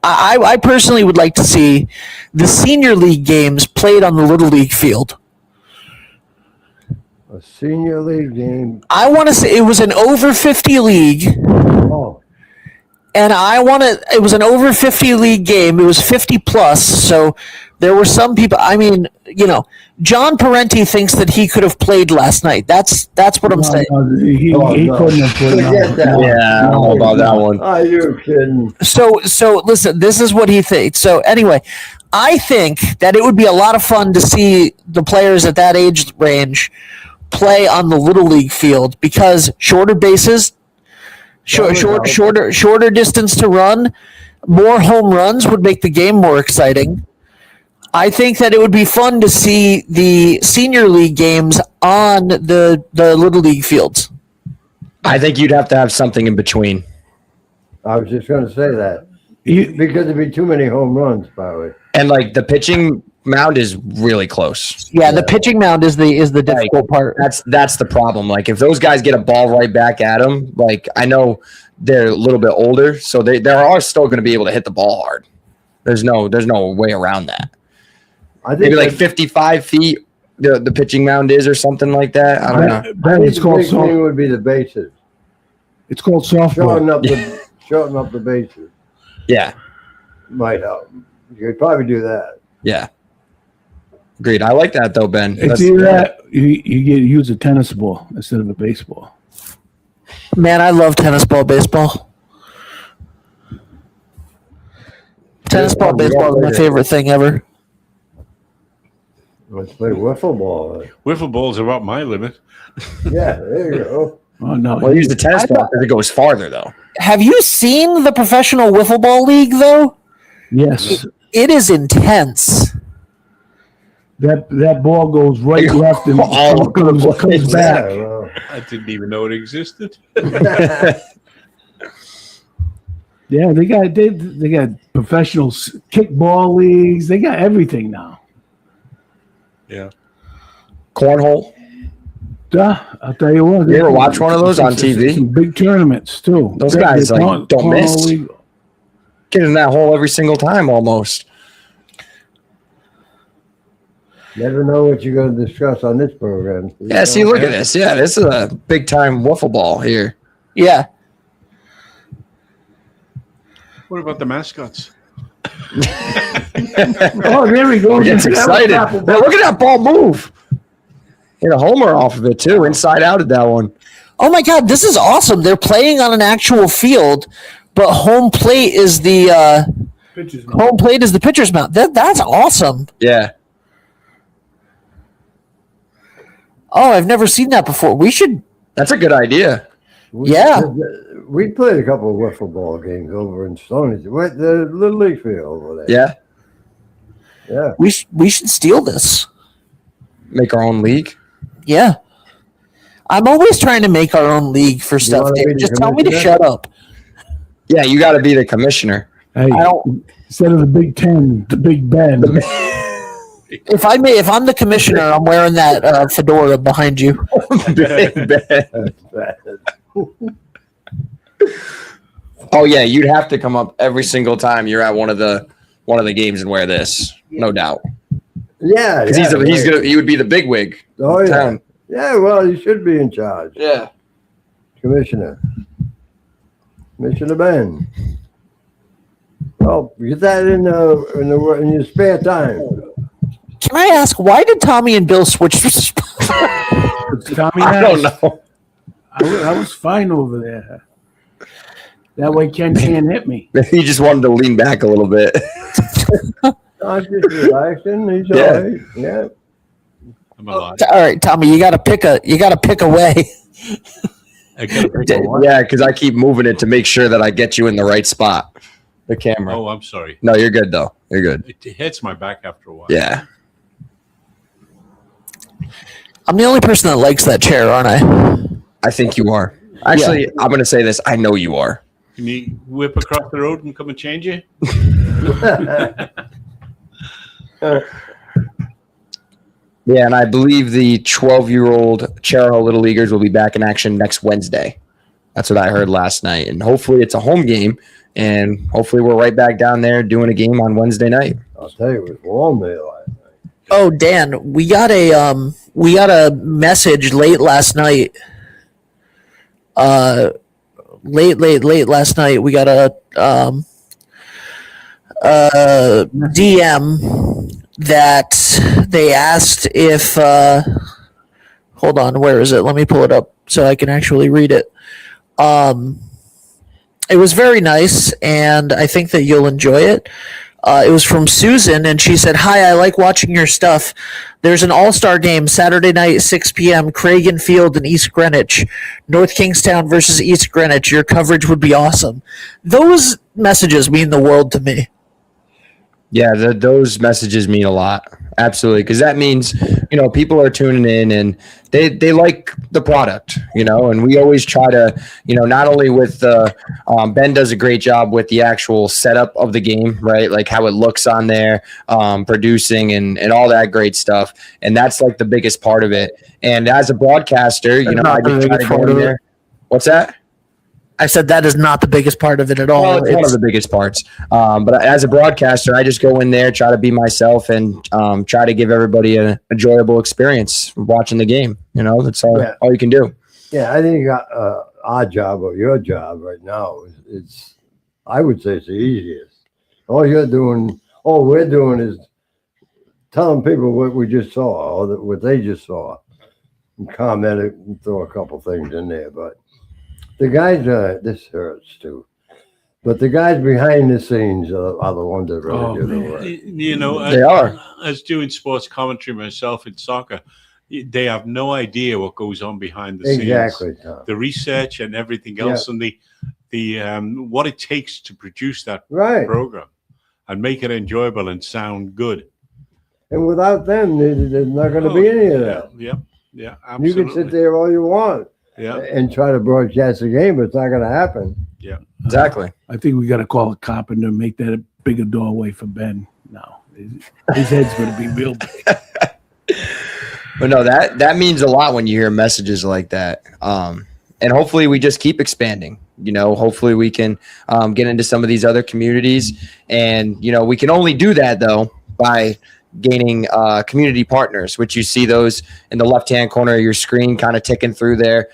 I personally would like to see the senior league games played on the Little League field. A senior league game. I want to say it was an over 50 league. Oh, And it was an over 50 league game. It was 50 plus. So there were some people, John Parenti thinks that he could have played last night. That's what I'm saying. He no. couldn't have played. Forget that. Yeah, I don't know about that one. Are you kidding? So listen, this is what he thinks. So anyway, I think that it would be a lot of fun to see the players at that age range play on the Little League field because shorter bases, shorter distance to run, more home runs would make the game more exciting. I think that it would be fun to see the senior league games on the little league fields. I think you'd have to have something in between. I was just going to say that You, because there'd be too many home runs, probably. And like the pitching mound is really close. Yeah, the pitching mound is the difficult part. That's the problem. Like if those guys get a ball right back at them, like I know they're a little bit older, so they are still going to be able to hit the ball hard. There's no way around that. I think Maybe like that- 55 feet the pitching mound is or something like that. I don't know. I Ben, think it's the called big thing soft, would be the bases. it's called softball. Shorten up the bases Yeah. might help. You could probably do that. Yeah. Agreed. I like that though, Ben. It's either that you use a tennis ball instead of a baseball. Man, I love tennis ball, baseball. Tennis ball, baseball is my favorite thing ever. Let's play wiffle ball. Wiffle balls are about my limit. Yeah, there you go. Oh no! Well, use the tennis ball because it goes farther though. Have you seen the professional wiffle ball league though? Yes, It is intense. that ball goes right, left, and All comes back. Yeah, well, I didn't even know it existed. Yeah, they got professional kickball leagues. They got everything now. Yeah. Cornhole. Yeah, I'll tell you what. You ever watch one of those on TV? Some big tournaments too. Those guys, like, don't miss. Cornhole league. Get in that hole every single time almost. never know what you're going to discuss on this program. Yeah, see, look at this. Yeah, this is a big time wiffle ball here. Yeah. What about the mascots? Oh, there we go. Gets excited. Man, look at that ball move. Hit a homer off of it too, inside out at that one. Oh my God, this is awesome. They're playing on an actual field, but home plate is the pitcher's mound. That's awesome. Yeah. Oh, I've never seen that before. We should. That's a good idea. Yeah. We played a couple of wiffle ball games over in Stoney. What the Little League field over there. Yeah. Yeah. We should steal this. Make our own league. Yeah. I'm always trying to make our own league for stuff, wanna be Dave. the Just tell me to commissioner? shut up. Yeah, you got to be the commissioner. Hey, I don't. instead of the Big Ten, the Big Ben. If I'm the commissioner, I'm wearing that fedora behind you. Oh yeah, you'd have to come up every single time you're at one of the games and wear this, no doubt. Yeah. Because he would be the bigwig. Oh, yeah. Town. Yeah, well, you should be in charge. Yeah. Commissioner Ben. Well, get that in your spare time. Can I ask, why did Tommy and Bill switch? Tommy, I don't know. I was fine over there. That way Ken can't hit me. He just wanted to lean back a little bit. I'm just relaxing. He's Yeah. all right. Yeah. I'm alive. All right, Tommy, you gotta pick a way. I gotta pick a one. Yeah, because I keep moving it to make sure that I get you in the right spot. The camera. Oh, I'm sorry. No, you're good though. You're good. It hits my back after a while. Yeah. I'm the only person that likes that chair, aren't I? I think you are. Actually, I'm going to say this. I know you are. Can you whip across the road and come and change it? Yeah, and I believe the 12-year-old Charahoe Little Leaguers will be back in action next Wednesday. That's what I heard last night. And hopefully it's a home game, and hopefully we're right back down there doing a game on Wednesday night. I'll tell you, it was warm there last night. Oh, Dan, we got a message late last night. Late last night, we got a DM that they asked if. Hold on, where is it? Let me pull it up so I can actually read it. It was very nice, and I think that you'll enjoy it. It was from Susan, and she said, "Hi, I like watching your stuff. There's an all-star game Saturday night, 6 p.m., Cragen Field in East Greenwich. North Kingstown versus East Greenwich. Your coverage would be awesome." Those messages mean the world to me. Yeah, those messages mean a lot. Absolutely. Because that means, people are tuning in and they like the product, and we always try to, not only with Ben does a great job with the actual setup of the game, right? Like how it looks on there, producing and all that great stuff. And that's like the biggest part of it. And as a broadcaster, I just try to go in there. What's that? I said that is not the biggest part of it at all. Well, it's one of the biggest parts. But as a broadcaster, I just go in there, try to be myself, and try to give everybody an enjoyable experience watching the game. That's all you can do. Yeah, I think our job or your job right now it's I would say it's the easiest. All we're doing is telling people what we just saw or what they just saw, and comment it and throw a couple things in there, but. The guys, this hurts too, but the guys behind the scenes are the ones that really do the work. They are. As doing sports commentary myself in soccer, they have no idea what goes on behind the scenes. Exactly, Tom. The research and everything else, and the what it takes to produce that Right. program and make it enjoyable and sound good. And without them, there's not going to be any of that. Yeah, You absolutely. can sit there all you want Yeah, and try to broadcast the game, but it's not going to happen. Exactly. I think we got to call a carpenter and make that a bigger doorway for Ben now. His head's going to be real big. But no, that means a lot when you hear messages like that. And hopefully we just keep expanding. Hopefully we can get into some of these other communities. And, we can only do that, though, by gaining community partners, which you see those in the left-hand corner of your screen kind of ticking through there.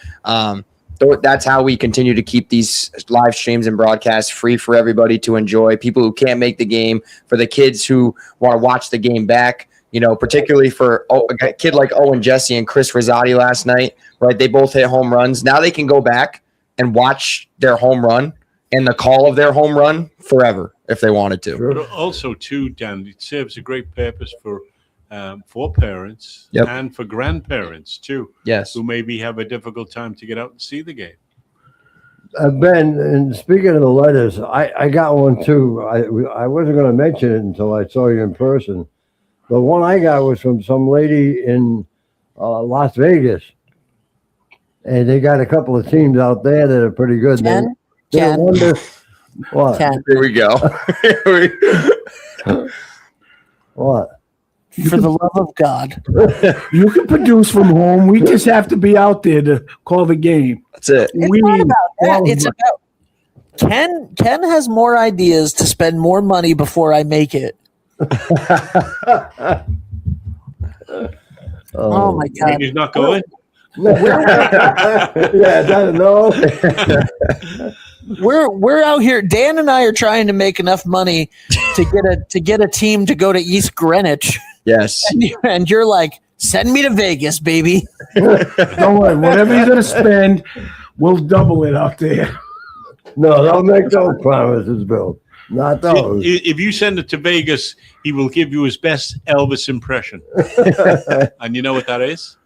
That's how we continue to keep these live streams and broadcasts free for everybody to enjoy. People who can't make the game, for the kids who want to watch the game back, particularly for a kid like Owen Jesse and Chris Rosati last night, right? They both hit home runs. Now they can go back and watch their home run and the call of their home run forever if they wanted to. but also too, Dan, it serves a great purpose for parents Yep. and for grandparents too, Yes. who maybe have a difficult time to get out and see the game. Ben, and speaking of the letters, I got one too. I wasn't going to mention it until I saw you in person. The one I got was from some lady in Las Vegas. And they got a couple of teams out there that are pretty good. Ken? They Ken? wonder what? Ken, Here we go. What? for the love of God. You can produce from home. We just have to be out there to call the game. That's it. It's We not need about that. all of It's it. about Ken has more ideas to spend more money before I make it. Oh my God. He's not going. Yeah, no. We're out here. Dan and I are trying to make enough money to get a team to go to East Greenwich, Yes. and you're like, send me to Vegas, baby. Don't worry. Whatever you're going to spend, we'll double it out there. No, don't make those promises, Bill. Not those. If you send it to Vegas, he will give you his best Elvis impression. And you know what that is?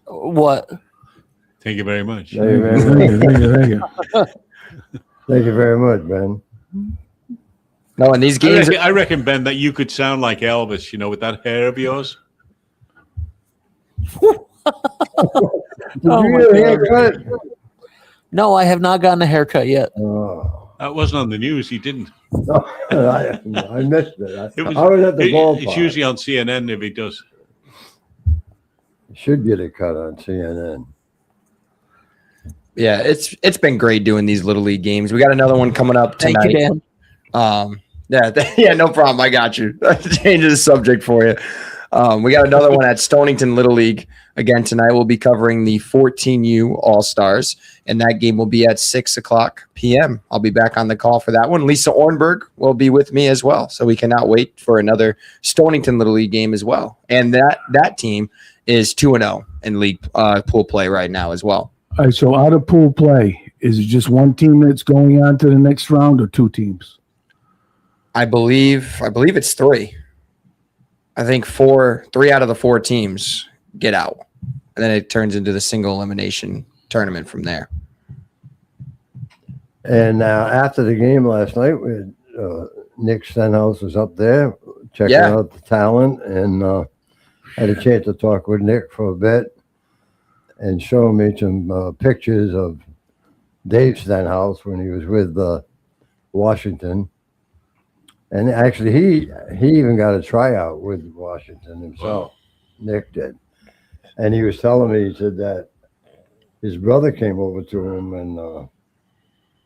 What? Thank you very much. Thank you very much. Thank you. Thank you very much, Ben. No, in these games, I reckon, Ben, that you could sound like Elvis, with that hair of yours. Did Oh you my get a God. haircut? No, I have not gotten a haircut yet. Oh, That wasn't on the news. He didn't. no, I missed it. It was, I was at the ballpark. It's usually on CNN if he does. Should get a cut on CNN. yeah, it's been great doing these little league games. We got another one coming up Thank tonight. you, Dan. Yeah, no problem. I got you. Change the subject for you. We got another one at Stonington Little League again tonight. We'll be covering the 14U All Stars, and that game will be at 6:00 p.m. I'll be back on the call for that one. Lisa Ornberg will be with me as well, so we cannot wait for another Stonington Little League game as well. And that team is 2-0 in league pool play right now as well. All right, so out of pool play, is it just one team that's going on to the next round or two teams? I believe it's 3. I think 3 out of the 4 teams get out, and then it turns into the single elimination tournament from there. And after the game last night, Nick Stenhouse was up there checking Yeah. out the talent, and had a chance to talk with Nick for a bit and show me some pictures of Dave Stenhouse when he was with Washington. And actually, he even got a tryout with Washington himself. Nick did. And he was telling me, he said that his brother came over to him, and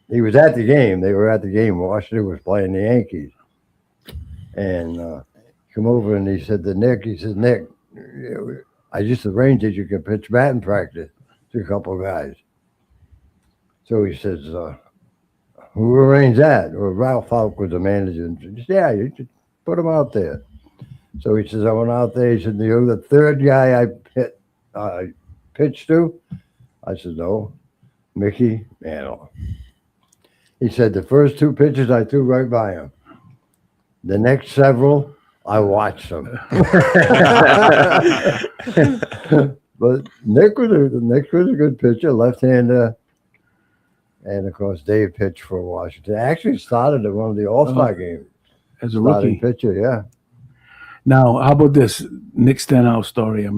he was at the game. They were at the game. Washington was playing the Yankees. And he come over and he said to Nick, he said, Nick, I just arranged that you can pitch batting practice to a couple of guys. So he says, who arranged that? Or Ralph Falk was the manager. And he said, yeah, you should put him out there. So he says, I went out there. He said, you're the third guy I pitched to? I said, no, Mickey Mantle. He said, the first two pitches I threw right by him. The next several, I watched them. But Nick was a good pitcher, left-hander. And, of course, Dave pitched for Washington. Actually started at one of the All-Star games. As a Starting rookie. pitcher, yeah. Now, how about this Nick Stenhouse story?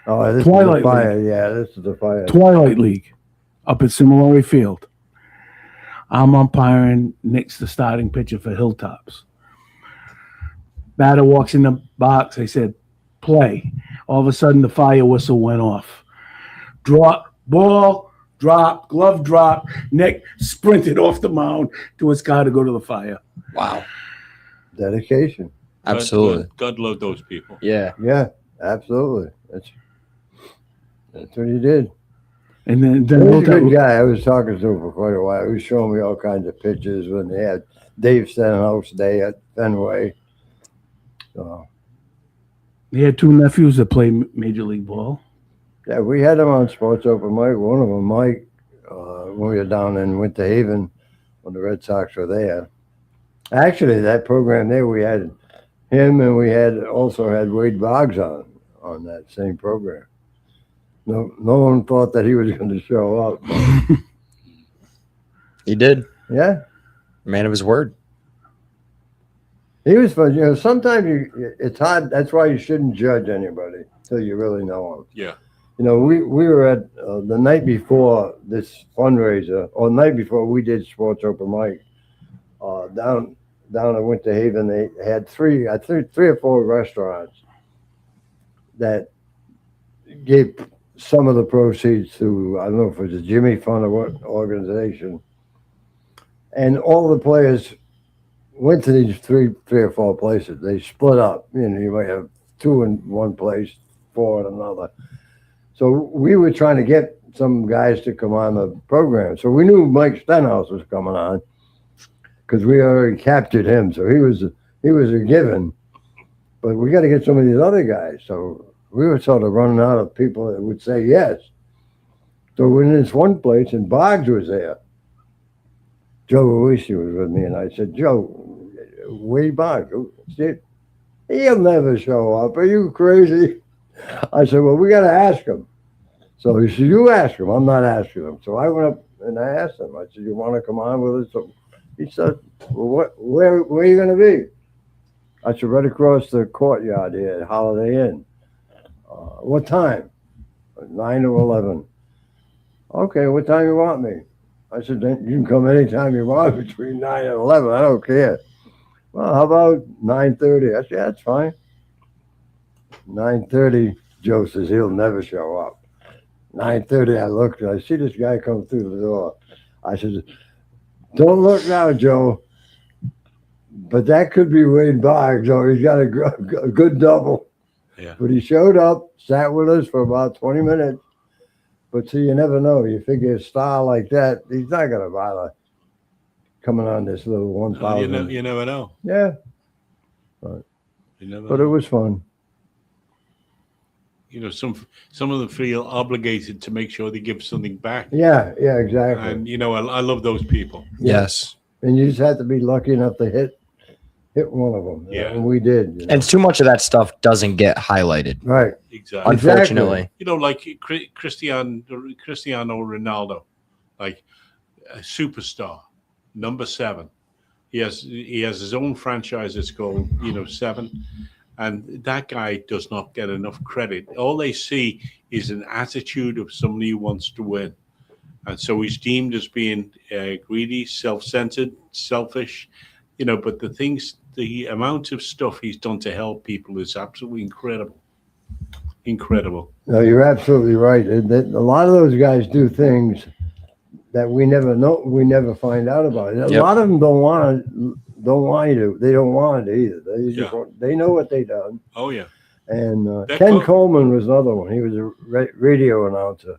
Oh, this Twilight is the fire. Yeah, this is the fire. Twilight League up at Similari Field. I'm umpiring. Nick's the starting pitcher for Hilltops. Batter walks in the box. I said, play. All of a sudden, the fire whistle went off. Drop, ball, drop, glove drop. Nick sprinted off the mound to his car to go to the fire. Wow. Dedication. Absolutely. God love those people. Yeah. Yeah, absolutely. That's what he did. And then He was a good Hilltop, guy. I was talking to him for quite a while. He was showing me all kinds of pictures when they had Dave Stenhouse Day at Fenway. So, he had two nephews that play Major League Ball. yeah, we had him on Sports Open Mic. One of them, Mike, when we were down in Winter Haven when the Red Sox were there. Actually, that program there, we had him, and we also had Wade Boggs on that same program. No one thought that he was going to show up. He did. Yeah, Man of his word. he was fun. Sometimes it's hard. That's why you shouldn't judge anybody until you really know them. Yeah. We were at the night before this fundraiser, or the night before we did Sports Open Mic, down in Winter Haven. They had three or four restaurants that gave some of the proceeds to, I don't know if it was a Jimmy Fund or what organization. And all the players went to these three or four places. They split up. You might have two in one place, four in another. So we were trying to get some guys to come on the program. So we knew Mike Stenhouse was coming on because we already captured him. So he was a given. But we got to get some of these other guys. So we were sort of running out of people that would say yes. So we're in this one place, and Boggs was there. Joe Ruisi was with me, and I said, Joe, Wade Boggs, he'll never show up. Are you crazy? I said, well, we got to ask him. So he said, you ask him. I'm not asking him. So I went up and I asked him. I said, you want to come on with us? So he said, well, where are you going to be? I said, right across the courtyard here at Holiday Inn. What time? 9 to 11. Okay, what time you want me? I said, then you can come anytime you want between 9 and 11. I don't care. Well, how about 9:30? I said, yeah, that's fine. 9:30, Joe says he'll never show up. 9:30, I looked, and I see this guy come through the door. I said, don't look now, Joe. But that could be Wade Boggs, or he's got a good double. Yeah. But he showed up, sat with us for about 20 minutes. But see, you never know. You figure a star like that, he's not going to bother coming on this little 1,000. You never know. Yeah, You never but know. it was fun. Some of them feel obligated to make sure they give something back. Yeah, exactly. And I love those people. Yes. And you just have to be lucky enough to hit one of them. Yeah. And we did. And too much of that stuff doesn't get highlighted, Right. Exactly. unfortunately. Like Cristiano Ronaldo, like a superstar, number 7. He has his own franchise. It's called, Seven, and that guy does not get enough credit. All they see is an attitude of somebody who wants to win, and so he's deemed as being greedy, self-centered, selfish. But the amount of stuff he's done to help people is absolutely incredible. Incredible. No, you're absolutely right. A lot of those guys do things that we never know. We never find out about. A Yep. lot of them don't want you to. They don't want it either. They know what they done. Oh yeah. And That Ken co- Coleman was another one. He was a radio announcer.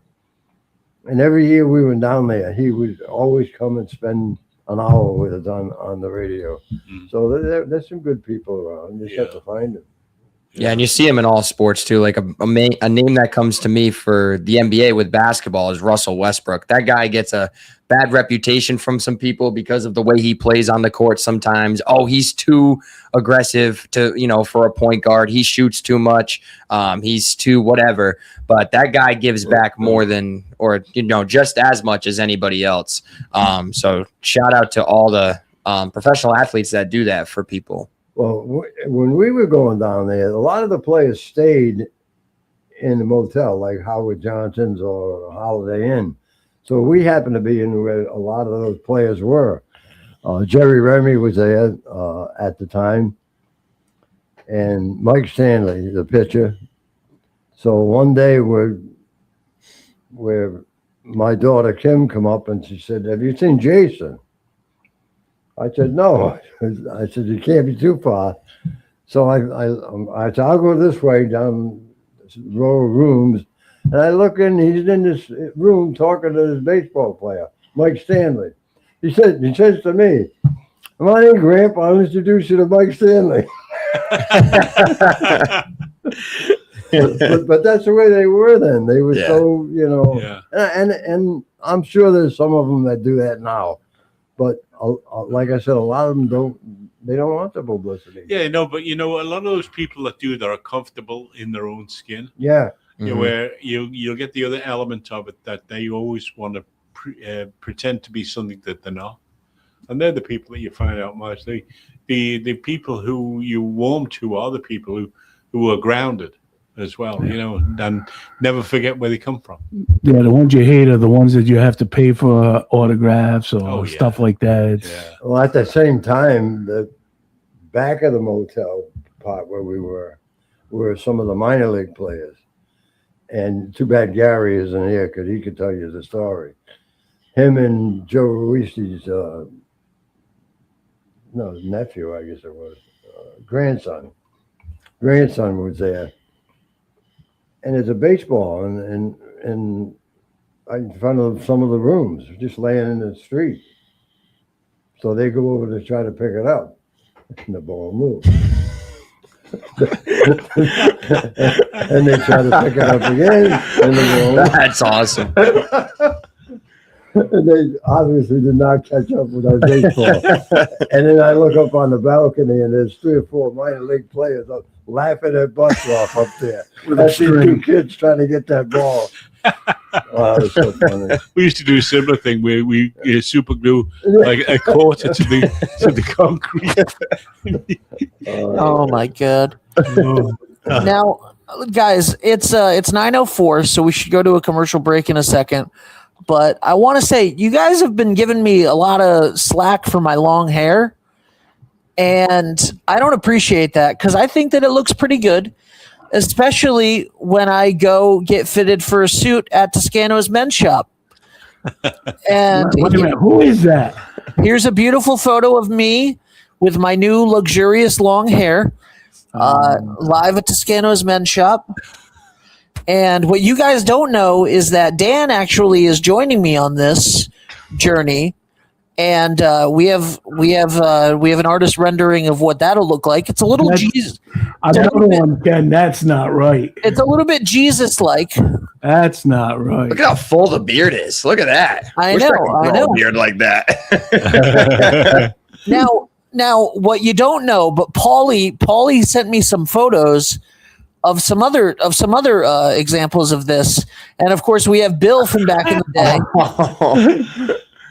And every year we were down there, he would always come and spend an hour with us on the radio. Mhm. So there's some good people around. You just have Yeah. to find them. Yeah, and you see him in all sports too. Like a name that comes to me for the NBA with basketball is Russell Westbrook. That guy gets a bad reputation from some people because of the way he plays on the court sometimes. Oh, he's too aggressive for a point guard. He shoots too much. He's too whatever. But that guy gives back more than, or just as much as anybody else. So shout out to all the professional athletes that do that for people. Well, when we were going down there, a lot of the players stayed in the motel, like Howard Johnson's or Holiday Inn. So we happened to be in where a lot of those players were. Jerry Remy was there at the time, and Mike Stanley, the pitcher. So one day where my daughter Kim come up and she said, "Have you seen Jason?" I said, "No." I said, "You can't be too far." So I said, "I'll go this way down this row of rooms." And I look in, he's in this room talking to this baseball player, Mike Stanley. He says to me, "Come on in, Grandpa, I'll introduce you to Mike Stanley." but that's the way they were then. They were so, Yeah. and I'm sure there's some of them that do that now. But like I said, a lot of them don't want the publicity. Yeah, no, but a lot of those people that do that are comfortable in their own skin. Yeah. Where you'll get the other element of it that they always want to pretend to be something that they're not, and they're the people that you find out most. The people who you warm to are the people who are grounded as well, and never forget where they come from. Yeah, the ones you hate are the ones that you have to pay for autographs or stuff like that. It's, Well, at the same time, the back of the motel part where we were some of the minor league players. And too bad Gary isn't here because he could tell you the story. Him and Joe Ruiz's nephew, I guess it was, grandson was there. And there's a baseball in front of some of the rooms, just laying in the street. So they go over to try to pick it up, and the ball moves. And they try to pick it up again, and the ball moves. That's awesome. And they obviously did not catch up with our baseball. And then I look up on the balcony, and there's 3 or 4 minor league players laughing their butts off up there. I see 2 kids trying to get that ball. Oh, that was so funny. We used to do a similar thing where we super glue like a quarter to the concrete. Oh my god. Now, guys, it's 9:04, so we should go to a commercial break in a second. But I want to say you guys have been giving me a lot of slack for my long hair, and I don't appreciate that because I think that it looks pretty good, especially when I go get fitted for a suit at Toscano's Men's Shop. And wait a minute, who is that? here's a beautiful photo of me with my new luxurious long hair, live at Toscano's Men's Shop. And what you guys don't know is that Dan actually is joining me on this journey, and we have an artist rendering of what that'll look like. It's a little Jesus. Another one, Ken. That's not right. It's a little bit Jesus-like. That's not right. Look at how full the beard is. Look at that. I Wish know, could I grow know. a beard like that. Now, what you don't know, but Paulie sent me some photos of some other examples of this, and of course we have Bill from back in the day.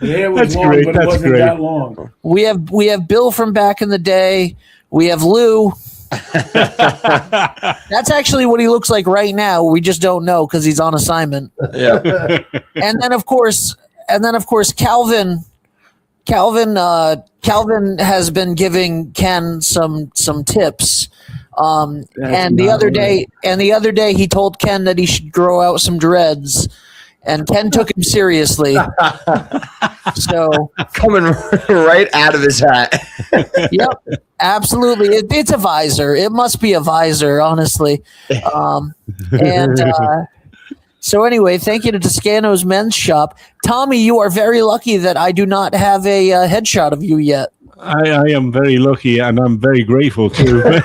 The hair was That's long, great, but it that's wasn't great. that long. We have Bill from back in the day. We have Lou. That's actually what he looks like right now. We just don't know because he's on assignment. Yeah. And then of course Calvin has been giving Ken some tips. And the other day he told Ken that he should grow out some dreads, and Ken took him seriously. So Coming right out of his hat. yep, absolutely. It's a visor. It must be a visor, honestly. So anyway, thank you to Toscano's Men's Shop. Tommy, you are very lucky that I do not have a headshot of you yet. I am very lucky, and I'm very grateful too. We'll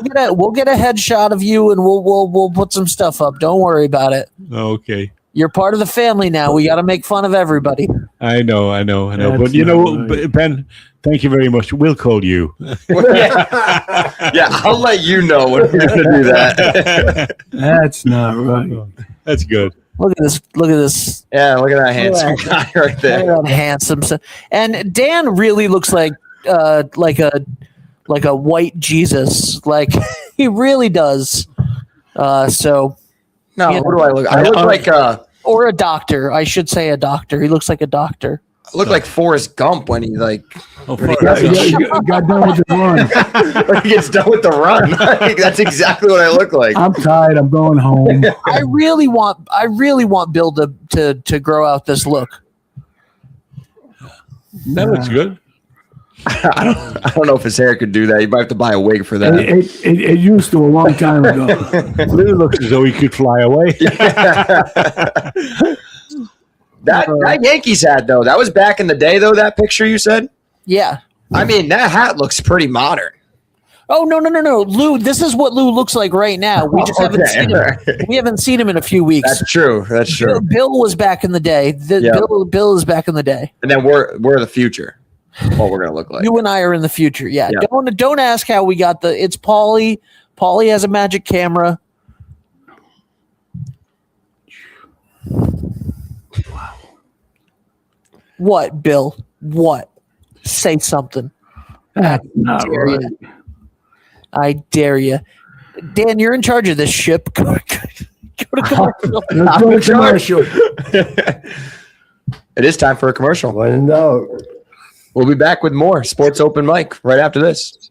get a headshot of you, and we'll put some stuff up. Don't worry about it. Okay. You're part of the family now. We got to make fun of everybody. I know. That's But you know, not right. Ben, thank you very much. We'll call you. Yeah, I'll let you know when we're going to do that. That's not right. That's good. Look at this. Look at this. Yeah, look at that handsome guy right there. Look at that handsome. And Dan really looks like a white Jesus. Like he really does. So. No, Yeah. what do I look? I look like Or a doctor. I should say a doctor. He looks like a doctor. I look like Forrest Gump when he like You got done with the run. when he gets done with the run. That's exactly what I look like. I'm tired. I'm going home. I really want Bill to grow out this look. That looks good. I don't know if his hair could do that. You might have to buy a wig for that. It used to a long time ago. Lou looks as though he could fly away. That Yankees hat though, that was back in the day though. That picture you said. Yeah. I mean, that hat looks pretty modern. Oh no. Lou, this is what Lou looks like right now. We just haven't Okay. seen him. We haven't seen him in a few weeks. That's true. That's true. Bill was back in the day. Yeah. Bill is back in the day. And then we're the future. What we're gonna look like. You and I are in the future. Yeah. Yeah. Don't ask how we got the. It's Paulie. Paulie has a magic camera. What, Bill? What? Say something. That's not Dare right. ya. I dare you. Dan, you're in charge of this ship. Go to commercial. Let's go to commercial. It is time for a commercial. When in doubt. We'll be back with more Sports Open Mic right after this.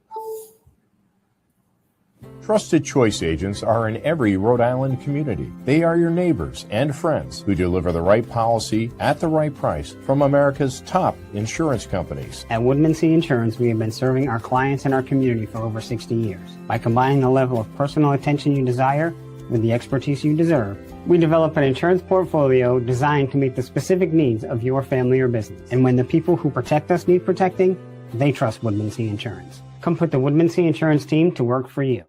Trusted Choice agents are in every Rhode Island community. They are your neighbors and friends who deliver the right policy at the right price from America's top insurance companies. At Woodmansee Insurance, we have been serving our clients and our community for over 60 years. By combining the level of personal attention you desire with the expertise you deserve, we develop an insurance portfolio designed to meet the specific needs of your family or business. And when the people who protect us need protecting, they trust Woodmansee Insurance. Come put the Woodmansee Insurance team to work for you.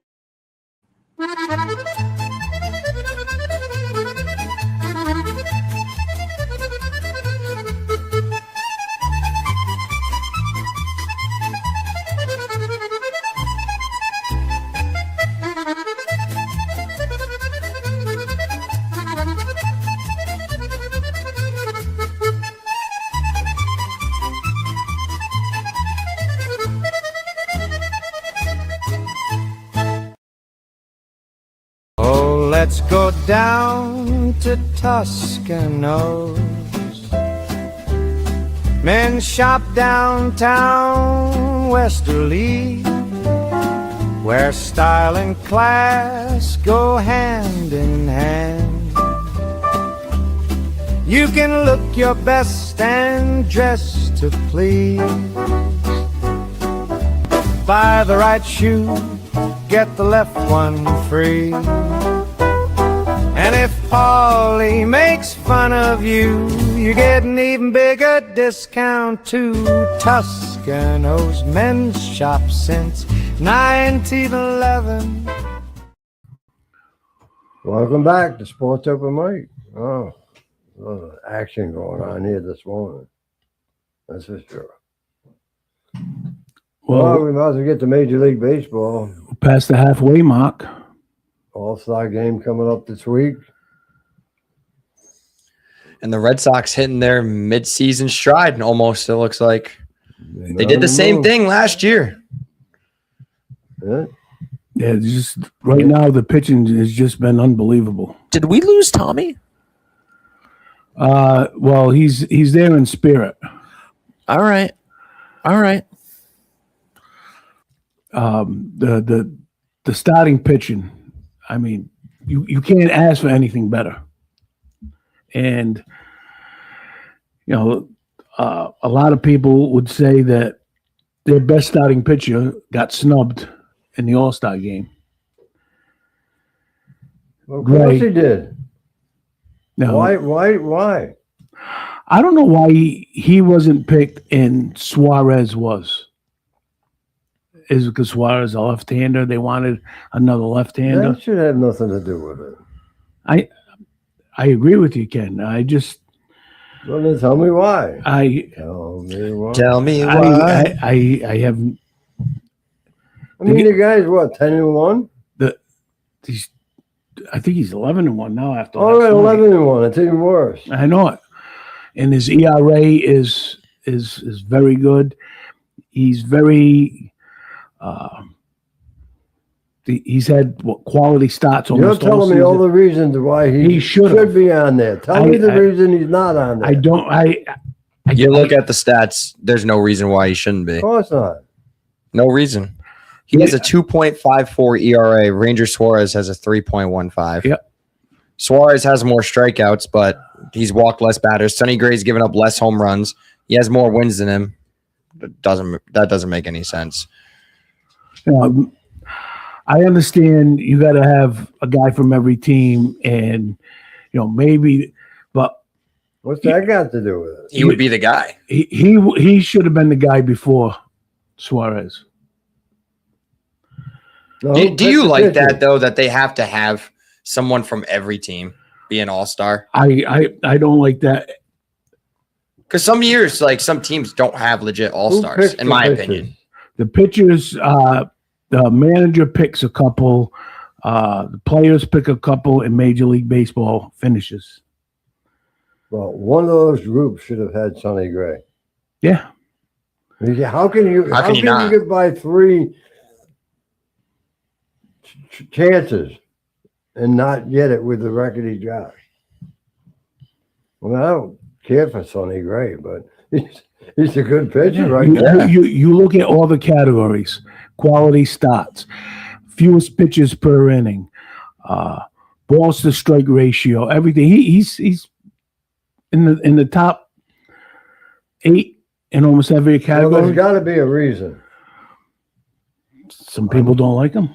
Oh, let's go down to Toscano's. Men's shop downtown Westerly, where style and class go hand in hand. You can look your best and dress to please. Buy the right shoe, get the left one free. And if Paulie makes fun of you, you get an even bigger discount too. Toscano's Men's Shop since 1911. Welcome back to Sports Open Mic. Oh, a lot of action going on here this morning. That's for sure. Well, Well, we might as well get to Major League Baseball. past the halfway mark. All-Star game coming up this week. and the Red Sox hitting their mid-season stride almost. It looks like they did the same thing last year. Yeah. Yeah, just right now the pitching has just been unbelievable. Did we lose Tommy? Well, he's there in spirit. All right. The starting pitching. I mean, you can't ask for anything better. And you know, a lot of people would say that their best starting pitcher got snubbed in the All-Star game. Of course Right. he did. Now, Why? I don't know why he wasn't picked and Suarez was. Is it because Suarez is a left-hander? They wanted another left-hander. That should have nothing to do with it. I agree with you, Ken. Well, then tell me why. I Tell me why. Tell me why. I have I mean, the guy's what, 10-1? I think he's 11-1 now after. Oh, last night. 11-1. It's even worse. I know it. And his ERA is very good. He's very he's had quality starts You're almost telling me all the reasons why he should should be on there. Tell me the I- reason he's not on there. I don't You look at the stats. There's no reason why he shouldn't be. Of course not. No reason. He has a 2.54 ERA. Ranger Suarez has a 3.15. Yep. Suarez has more strikeouts, but he's walked less batters. Sonny Gray's given up less home runs. He has more wins than him. That doesn't make any sense. I understand you got to have a guy from every team, and maybe, but What's that got to do with it? He would be the guy. he should have been the guy before Suarez. No, Do you pitcher, like pitcher. that though? That they have to have someone from every team be an all-star? I don't like that. Because some years, like some teams don't have legit all-stars, picks in the my pitchers? opinion. The pitchers, the manager picks a couple, the players pick a couple, and Major League Baseball finishes. Well, one of those groups should have had Sonny Gray. Yeah. How can you? How can you not? get by three chances and not get it with the record he got? Well, I don't care for Sonny Gray, but he's a good pitcher right now. You look at all the categories: quality starts, fewest pitches per inning, balls to strike ratio, everything. He's in the top 8 in almost every Well, category. there's got to be a reason. Some people don't like him.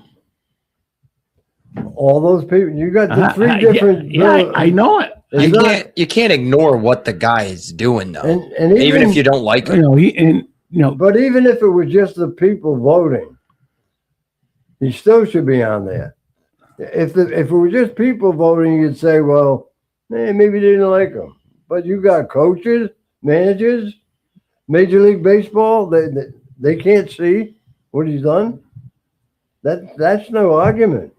All those people, you got the three different. Yeah, I know it. It's You can't ignore what the guy is doing though. and even if you don't like him. But even if it was just the people voting, he still should be on there. If it were just people voting, you'd say, well, maybe they didn't like him. But you got coaches, managers, Major League Baseball. They can't see what he's done. That's no argument.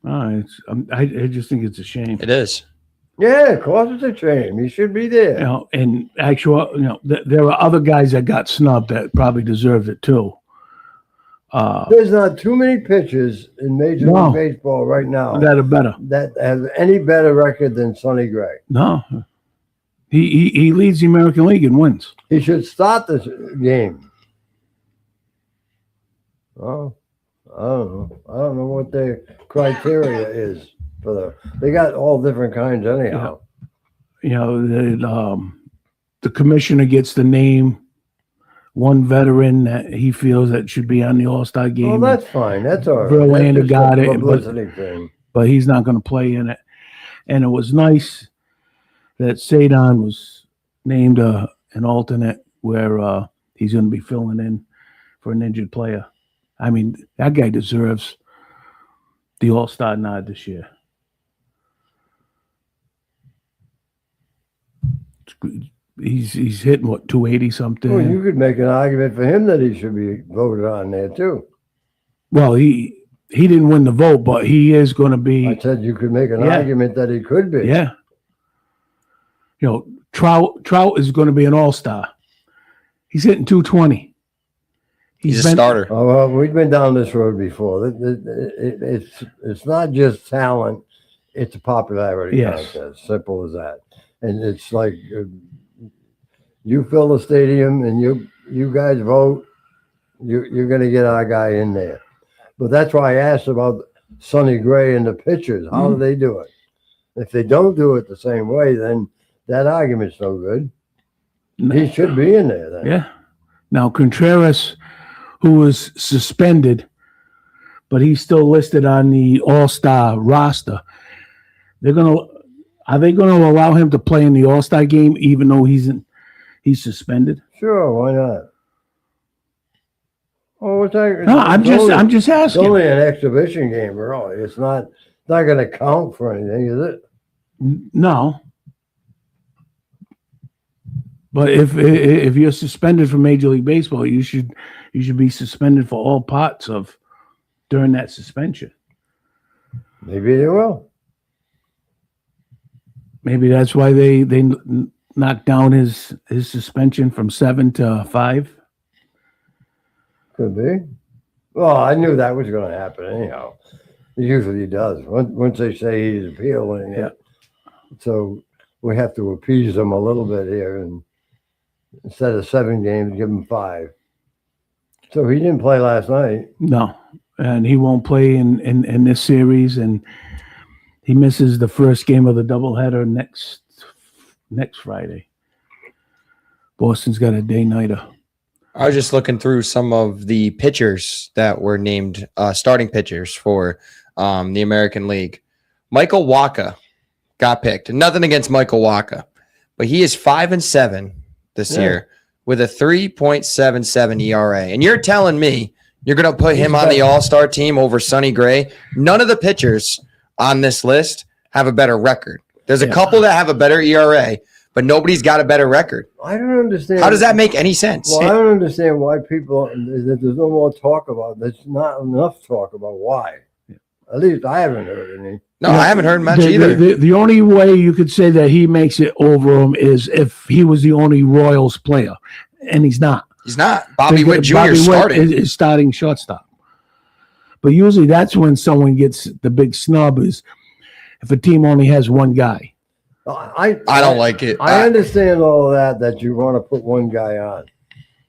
I just think it's a shame. It is. Yeah, of course it's a shame. He should be there. And actual, there are other guys that got snubbed that probably deserved it too. There's not too many pitchers in Major No. League Baseball right now That are better. that have any better record than Sonny Gray. No, he leads the American League and wins. He should start this game. Oh, I don't know. I don't know what their criteria is for they got all different kinds anyhow. The commissioner gets to name one veteran that he feels that should be on the All-Star game. Well, that's fine. That's all right. Verlander That's just got a it, but- publicity thing. but he's not going to play in it. And it was nice that Sadon was named an alternate where he's going to be filling in for an injured player. I mean, that guy deserves the All-Star nod this year. He's hitting what, 280 something. Well, you could make an argument for him that he should be voted on there too. Well, he didn't win the vote, but he is going to be. I said you could make an Yeah. argument that he could be. Yeah. Trout is going to be an all-star. He's hitting 220. He's a starter. Oh, well, we've been down this road before. It's not just talent; it's a popularity Yes. contest. Simple as that. And it's like you fill the stadium and you guys vote. You're going to get our guy in there. But that's why I asked about Sonny Gray and the pitchers. How do they do it? If they don't do it the same way, then that argument's no good. He should be in there then. Yeah. Now Contreras, who was suspended, but he's still listed on the All-Star roster. Are they gonna allow him to play in the All-Star game even though he's suspended? Sure, why not? Oh, what's that? No, I'm just It's asking. only an exhibition game, really. It's not going to count for anything, is it? No. But if you're suspended from Major League Baseball, you should be suspended for all parts of during that suspension. Maybe they will. Maybe that's why they knocked down his suspension from 7 to 5. Could be. Well, I knew that was going to happen anyhow. It usually does. Once they say he's appealing it. So we have to appease them a little bit here. And instead of 7 games, give him 5. So he didn't play last night. No, and he won't play in this series, and he misses the first game of the doubleheader next Friday. Boston's got a day-nighter. I was just looking through some of the pitchers that were named starting pitchers for the American League. Michael Wacha got picked. Nothing against Michael Wacha, but he is 5-7 this year with a 3.77 ERA. And you're telling me you're going to put him on the All-Star team over Sonny Gray? None of the pitchers on this list have a better record. There's a couple that have a better ERA, but nobody's got a better record. I don't understand. How does that make any sense? Well, I don't understand why people, that there's no more talk about, there's not enough talk about why. At least I haven't heard any. No, I haven't heard much either. The only way you could say that he makes it over him is if he was the only Royals player, and he's not. He's not. Bobby Witt Jr. Bobby Witt started. is starting shortstop. But usually that's when someone gets the big snub is if a team only has one guy. I don't like it. I understand all of that you want to put one guy on.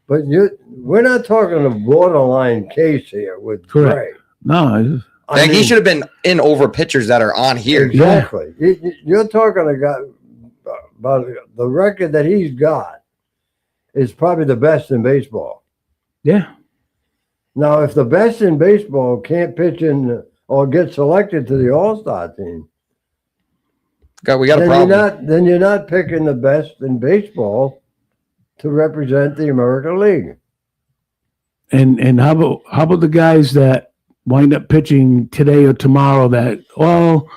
But we're not talking a borderline case here with Correct. Gray. No, I think he should have been in over pitchers that are on here. Exactly. You're talking about the record that he's got is probably the best in baseball. yeah. Now, if the best in baseball can't pitch in or get selected to the All-Star team, We got a then problem. you're not picking the best in baseball to represent the American League. And how about the guys that wind up pitching today or tomorrow that, well,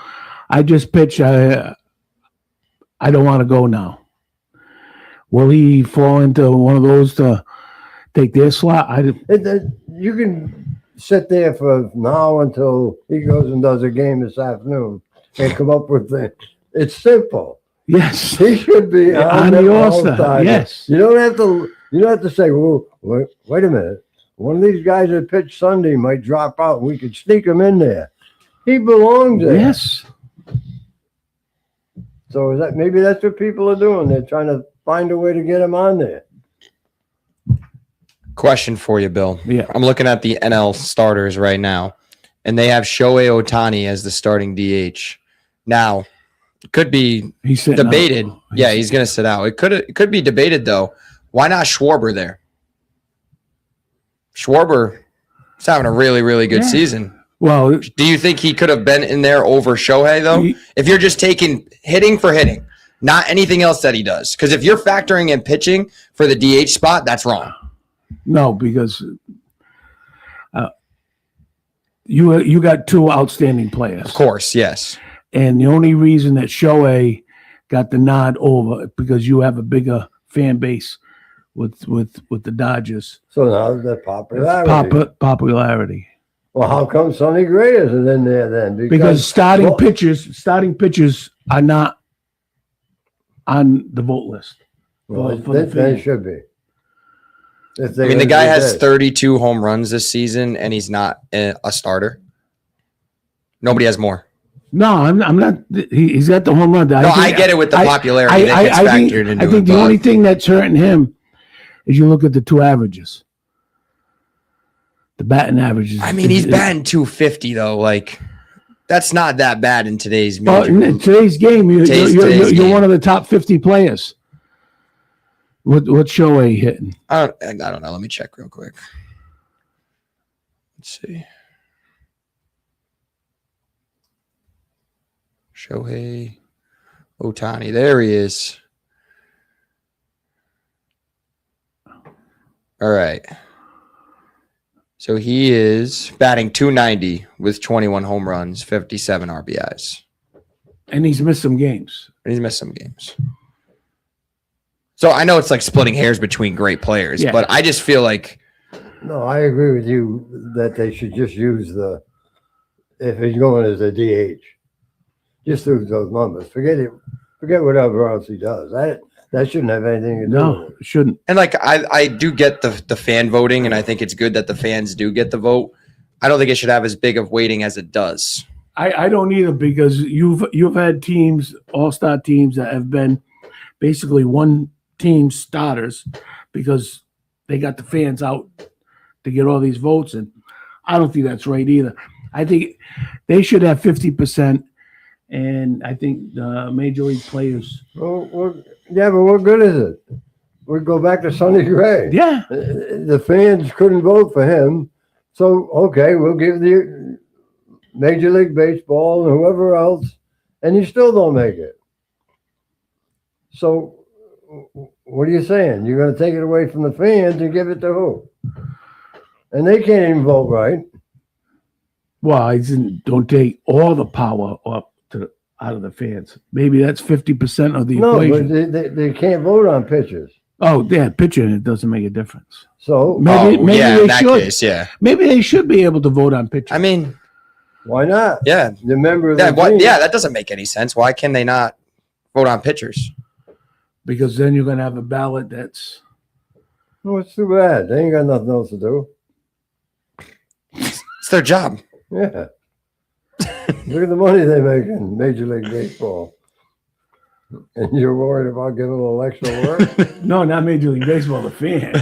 I just pitched, I don't want to go now. Will he fall into one of those to take their slot? You can sit there for now until he goes and does a game this afternoon and come up with things. It's simple. Yes. He should be On the All-Star, yes. You don't have to say, well, wait a minute. One of these guys that pitched Sunday might drop out and we could sneak him in there. He belongs there. Yes. So maybe that's what people are doing. They're trying to find a way to get him on there. Question for you, Bill. Yeah. I'm looking at the NL starters right now, and they have Shohei Ohtani as the starting DH. Now, it could be He's sitting debated. out. Yeah, he's going to sit out. It could be debated, though. Why not Schwarber there? Schwarber is having a really, really good season. Well, Do you think he could have been in there over Shohei, though? If you're just taking hitting for hitting, not anything else that he does. Because if you're factoring in pitching for the DH spot, that's wrong. no, because you got two outstanding players. Of course, yes. And the only reason that Shohei got the nod over because you have a bigger fan base with the Dodgers. So now the popularity. Popularity. Well, how come Sonny Gray isn't in there then? Because starting pitchers are not on the vote list. Well, for the they fans. should be. If I they mean, the gonna guy do has this. 32 home runs this season, and he's not a starter. Nobody has more. No, I'm not. He's got the home run. No, I get it with the popularity that gets factored into I think it. the but- only thing that's hurting him is you look at the two averages. The batting averages. I mean, he's batting 250 though. Like, that's not that bad in today's Well, major. in today's game, Today's you're game. one of the top 50 players. What Shohei hitting? I don't know. Let me check real quick. Let's see. Shohei Ohtani. There he is. All right. So he is batting 290 with 21 home runs, 57 RBIs. And he's missed some games. And he's missed some games. So I know it's like splitting hairs between great players, Yeah. but I just feel like No, I agree with you that they should just use if he's going as a DH, just use those numbers. Forget whatever else he does. That shouldn't have anything to do No, with it. it shouldn't. and like I do get the fan voting, and I think it's good that the fans do get the vote. I don't think it should have as big of weighting as it does. I don't either, because you've had teams, all-star teams, that have been basically one team starters because they got the fans out to get all these votes, and I don't think that's right either. I think they should have 50%, and I think the major league players. Yeah, but what good is it? We go back to Sonny Gray. Yeah, The fans couldn't vote for him, so okay, we'll give the Major League Baseball and whoever else, and you still don't make it. So, what are you saying? You're going to take it away from the fans and give it to who? And they can't even vote right. well, I don't take all the power out of the fans. Maybe that's 50% of the No, equation. but they can't vote on pitchers. Oh, yeah, pitching, it doesn't make a difference. So Maybe yeah, they in that should. case, yeah. Maybe they should be able to vote on pitching. I mean, why not? yeah, The member of the that team. that doesn't make any sense. Why can they not vote on pitchers? Because then you're going to have a ballot that's. No, it's too bad. They ain't got nothing else to do. It's their job. Yeah. Look at the money they make in Major League Baseball. And you're worried about giving them extra work? No, not Major League Baseball, the fan.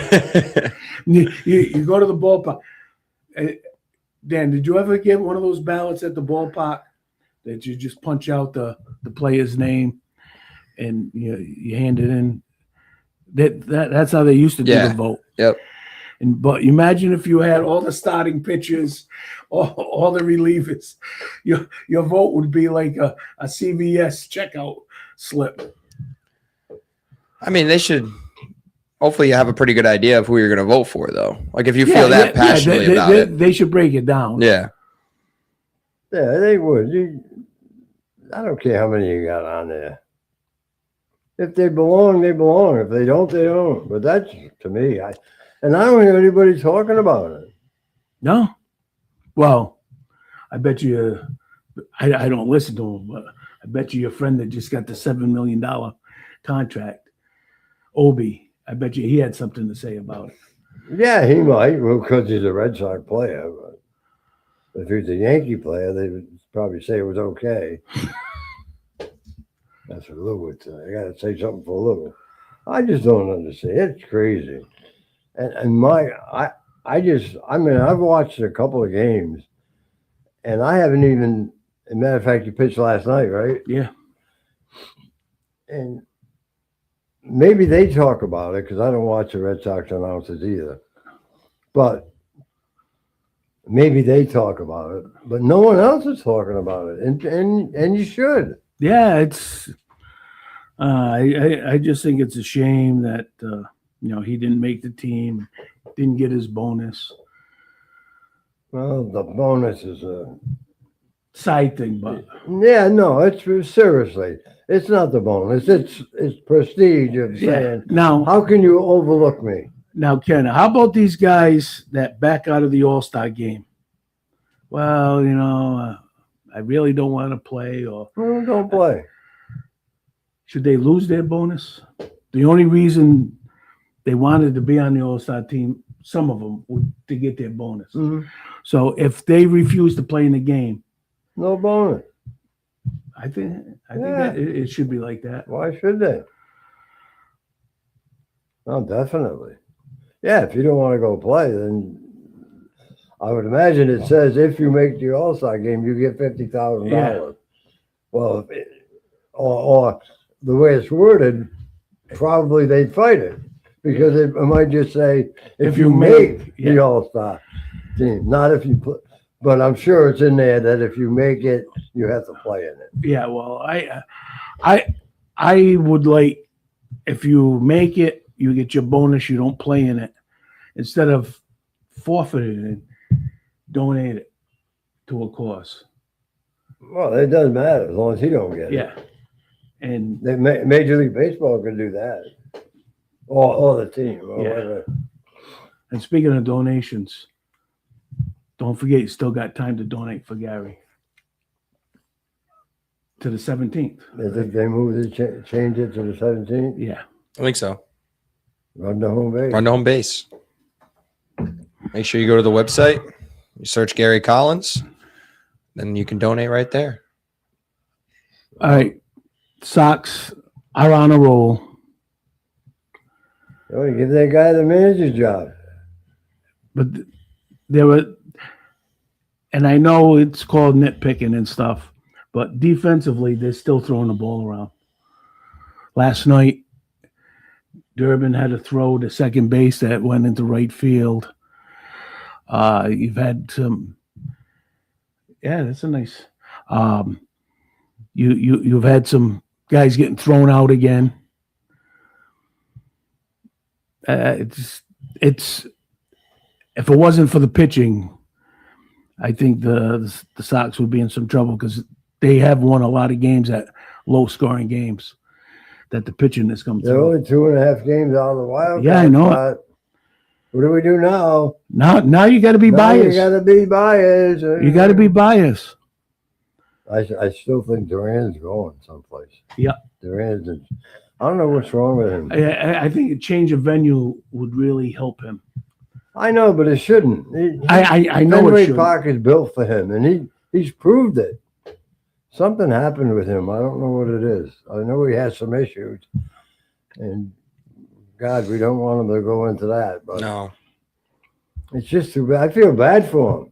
You go to the ballpark. Dan, did you ever get one of those ballots at the ballpark that you just punch out the player's name and you hand it in? That's how they used to do Yeah. the vote. Yep. But imagine if you had all the starting pitchers, all the relievers. Your vote would be like a CVS checkout slip. I mean, they should. Hopefully, you have a pretty good idea of who you're going to vote for, though. Like, if you feel that passionately about it. They should break it down. Yeah. Yeah, they would. I don't care how many you got on there. If they belong, they belong. If they don't, they don't. But that's, to me, I don't hear anybody talking about it. No? Well, I bet you, I don't listen to him, but I bet you your friend that just got the $7 million contract, Obi, I bet you he had something to say about it. Yeah, he might, well, because he's a Red Sox player. But if he's a Yankee player, they would probably say it was okay. That's what Lou would say. I got to say something for Lou. I just don't understand. It's crazy. And I've watched a couple of games, and I haven't even. As a matter of fact, you pitched last night, right? Yeah. And maybe they talk about it because I don't watch the Red Sox announcers either. But maybe they talk about it, but no one else is talking about it, and you should. Yeah, it's, I just think it's a shame that, he didn't make the team, didn't get his bonus. Well, the bonus is a Side thing, but yeah, no, it's seriously, it's not the bonus. It's prestige of saying, Now, how can you overlook me? Ken, how about these guys that back out of the All-Star game? Well, I really don't want to play, or Well, don't play. should they lose their bonus? The only reason they wanted to be on the All-Star team, some of them, would to get their bonus. Mhm. So if they refuse to play in the game, No bonus. I think Yeah. that it should be like that. Why should they? Oh, definitely. Yeah, if you don't want to go play, then I would imagine it says if you make the All-Star game, you get $50,000. Yeah. Well, or the way it's worded, probably they'd fight it because it might just say if you make the All-Star team, not if you put. But I'm sure it's in there that if you make it, you have to play in it. Yeah, well, I would like, if you make it, you get your bonus, you don't play in it, instead of forfeiting it, donate it to a cause. Well, it doesn't matter as long as he don't get it. Yeah. And Major League Baseball could do that, or the team, or Yeah. whatever. and speaking of donations, don't forget you still got time to donate for Gary to the 17th. If they move it, change it to the 17th, Yeah. I think so. run the home base. Run to home base. Make sure you go to the website, you search Gary Collins, then you can donate right there. All right. Sox are on a roll. Oh, give that guy the manager's job. But there were, and I know it's called nitpicking and stuff, but defensively, they're still throwing the ball around. Last night, Durbin had a throw to second base that went into right field. You've had some, yeah, that's a nice. You've had some guys getting thrown out again. It's if it wasn't for the pitching, I think the Sox would be in some trouble because they have won a lot of games at low scoring games that the pitching has come They're through. only 2.5 games out of the wild. Yeah, I card know it. spot. What do we do now? Now you got to be Now You biased. got to be biased. You got to be biased. I still think Duran's going someplace. Yeah. Duran's. I don't know what's wrong with him. I think a change of venue would really help him. I know, but it shouldn't. I know it Fenway should. Park is built for him, and he's proved it. Something happened with him. I don't know what it is. I know he has some issues, and God, we don't want him to go into that. But No. it's just too bad. I feel bad for him.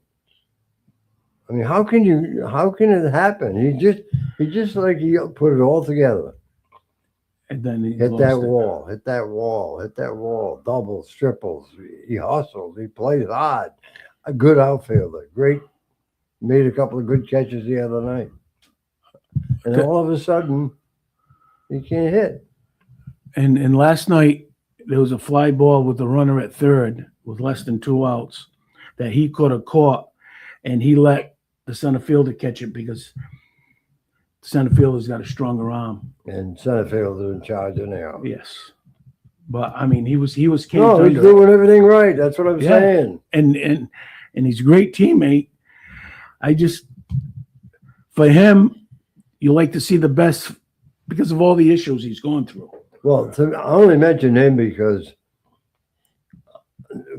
I mean, how can it happen? He just like he put it all together. And then he Hit lost that it. wall, hit that wall, hit that wall. Doubles, triples. He hustles. He plays hard. A good outfielder. Great. Made a couple of good catches the other night. And then all of a sudden, he can't hit. And last night there was a fly ball with the runner at third with less than 2 outs that he could have caught, and he let the center fielder catch it because the center fielder's got a stronger arm. And center fielder in charge of now. Yes, but I mean he was caved No, he's under. doing everything right. That's what I'm Yeah. saying. and he's a great teammate. I just, for him, you like to see the best because of all the issues he's going through. Well, I only mention him because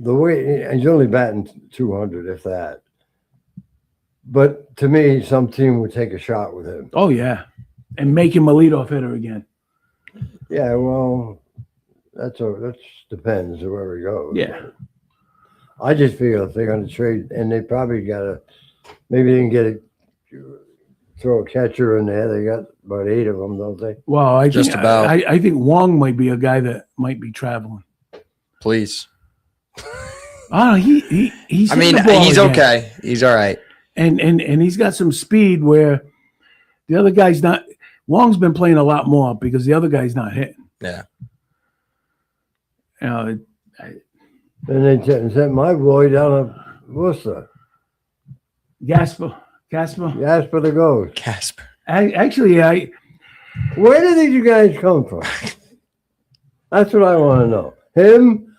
the way he's only batting 200, if that. But to me, some team would take a shot with him. Oh yeah, and make him a leadoff hitter again. Yeah, well, that depends where he goes. Yeah. I just feel if they're going to trade, and they probably got to, maybe they can throw a catcher in there. They got about 8 of them, don't they? Well, I Just think, about. I think Wong might be a guy that might be traveling. Please. Oh, he's. I hitting mean, the ball he's again. okay. He's all right. and he's got some speed where the other guy's not. Wong's been playing a lot more because the other guy's not hitting. Yeah. You know, And they sent my boy down to Worcester. Gasper. Jasper the Ghost. Casper. Actually, Where did you guys come from? That's what I want to know. Him?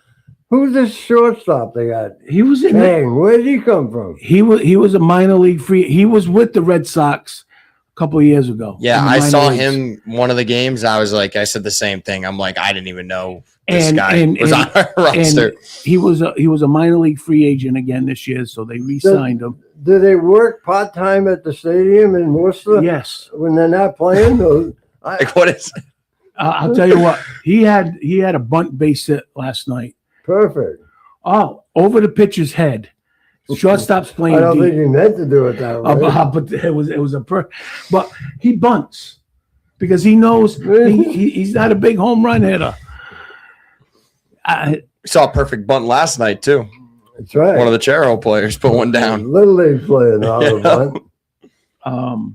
Who's this shortstop they got? he was in. Dang, where did he come from? He was a minor league free. He was with the Red Sox a couple of years ago. Yeah, in the I minor saw leagues. him one of the games. I was like, I said the same thing. I'm like, I didn't even know this And- guy and- was and- on our roster. And he was a minor league free agent again this year, so they re-signed him. Do they work part time at the stadium in Worcester Yes, when they're not playing? Or, Like, what is? I'll tell you what. He had a bunt base hit last night. perfect. Oh, over the pitcher's head. Shortstop's playing I don't deep. think he meant to do it that way. But it was but he bunts because he knows he's not a big home run hitter. We saw a perfect bunt last night too. That's right. One of the Chero players put one down. Little league playing all Yeah. the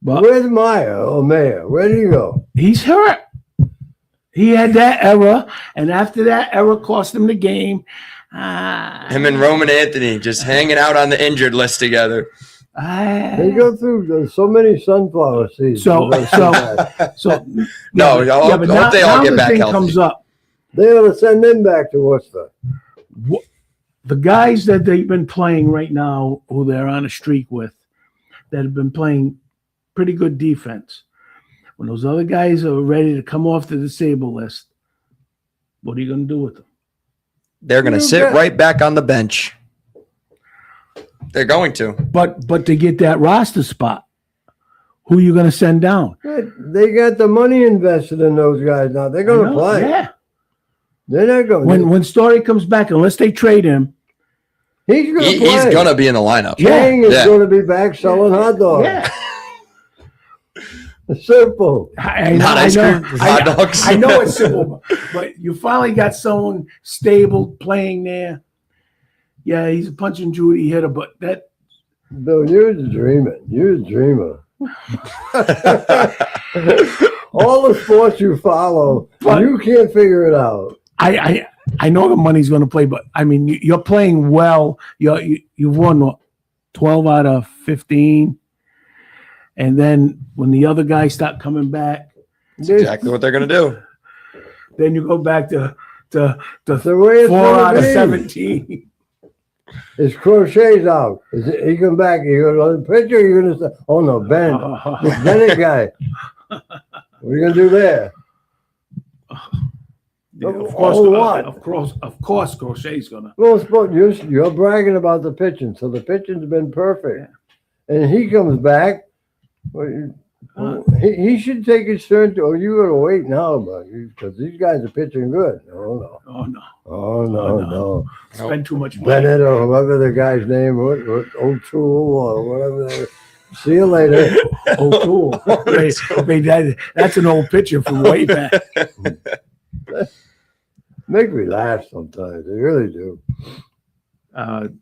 But Where's Meyer? Oh, Mayor. Where did he go? he's hurt. He had that error, and after that error cost him the game. Him and Roman Anthony just hanging out on the injured list together. They go through so many sunflower seeds. So No, I hope they all get the back thing healthy. comes up. they ought to send him back to Worcester. The guys that they've been playing right now, who they're on a streak with, that have been playing pretty good defense. When those other guys are ready to come off the disabled list, what are you going to do with them? They're going to You sit bet. right back on the bench. They're going to. But to get that roster spot, who are you going to send down? They got the money invested in those guys now. They're going I to know, play. Yeah. They're not going. When Story comes back, unless they trade him, He's going to play. He's going to be in the lineup. Chang is Yeah. going to be back selling hot dogs. yeah. Simple. I know, Not ice I know, cream, hot dogs. I know it's simple, but you finally got someone stable playing there. Yeah, he's a punch and Judy hitter, but that Bill, you're dreaming. You're a dreamer. All the sports you follow, But- you can't figure it out. I know the money's going to play, but I mean you're playing well. You've won what, 12 out of 15, and then when the other guys start coming back, That's exactly what they're going to do. then you go back to The way it's 4 out of gonna be. 17. His crochet's out. He come back. You go to the pitcher. You're gonna say, "Oh no, Ben, this Bennett guy." What are you gonna do there? Of course, Oh, what? of course, Crochet's gonna. Well, sport, you're bragging about the pitching, so the pitching's been perfect, and he comes back. He should take his turn. You gotta wait now, because these guys are pitching good. Oh no. Spend too much money. Bennett or whoever the guy's name, what O'Toole or whatever. See you later. O'Toole. That's an old picture from way back. Make me laugh sometimes. They really do.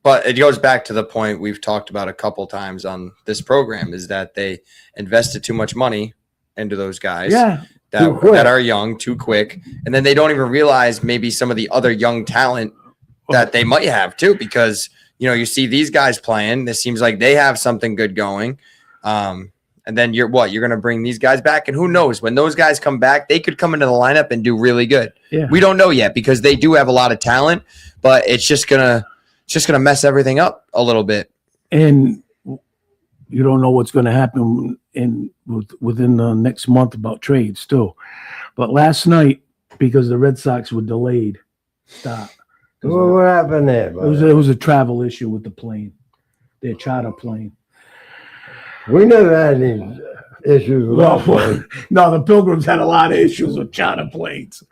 But it goes back to the point we've talked about a couple times on this program is that they invested too much money into those guys Yeah. Too quick. that are young too quick. And then they don't even realize maybe some of the other young talent that they might have too, because, you know, you see these guys playing, this seems like they have something good going. And then you're going to bring these guys back. And who knows, when those guys come back, they could come into the lineup and do really good. Yeah. We don't know yet because they do have a lot of talent, but it's just going to mess everything up a little bit. And you don't know what's going to happen within the next month about trades too. But last night, because the Red Sox were delayed, stop. Well, what happened there? It was a travel issue with the plane, their charter plane. We never had any issues with Well, that plane. no, the Pilgrims had a lot of issues with charter planes.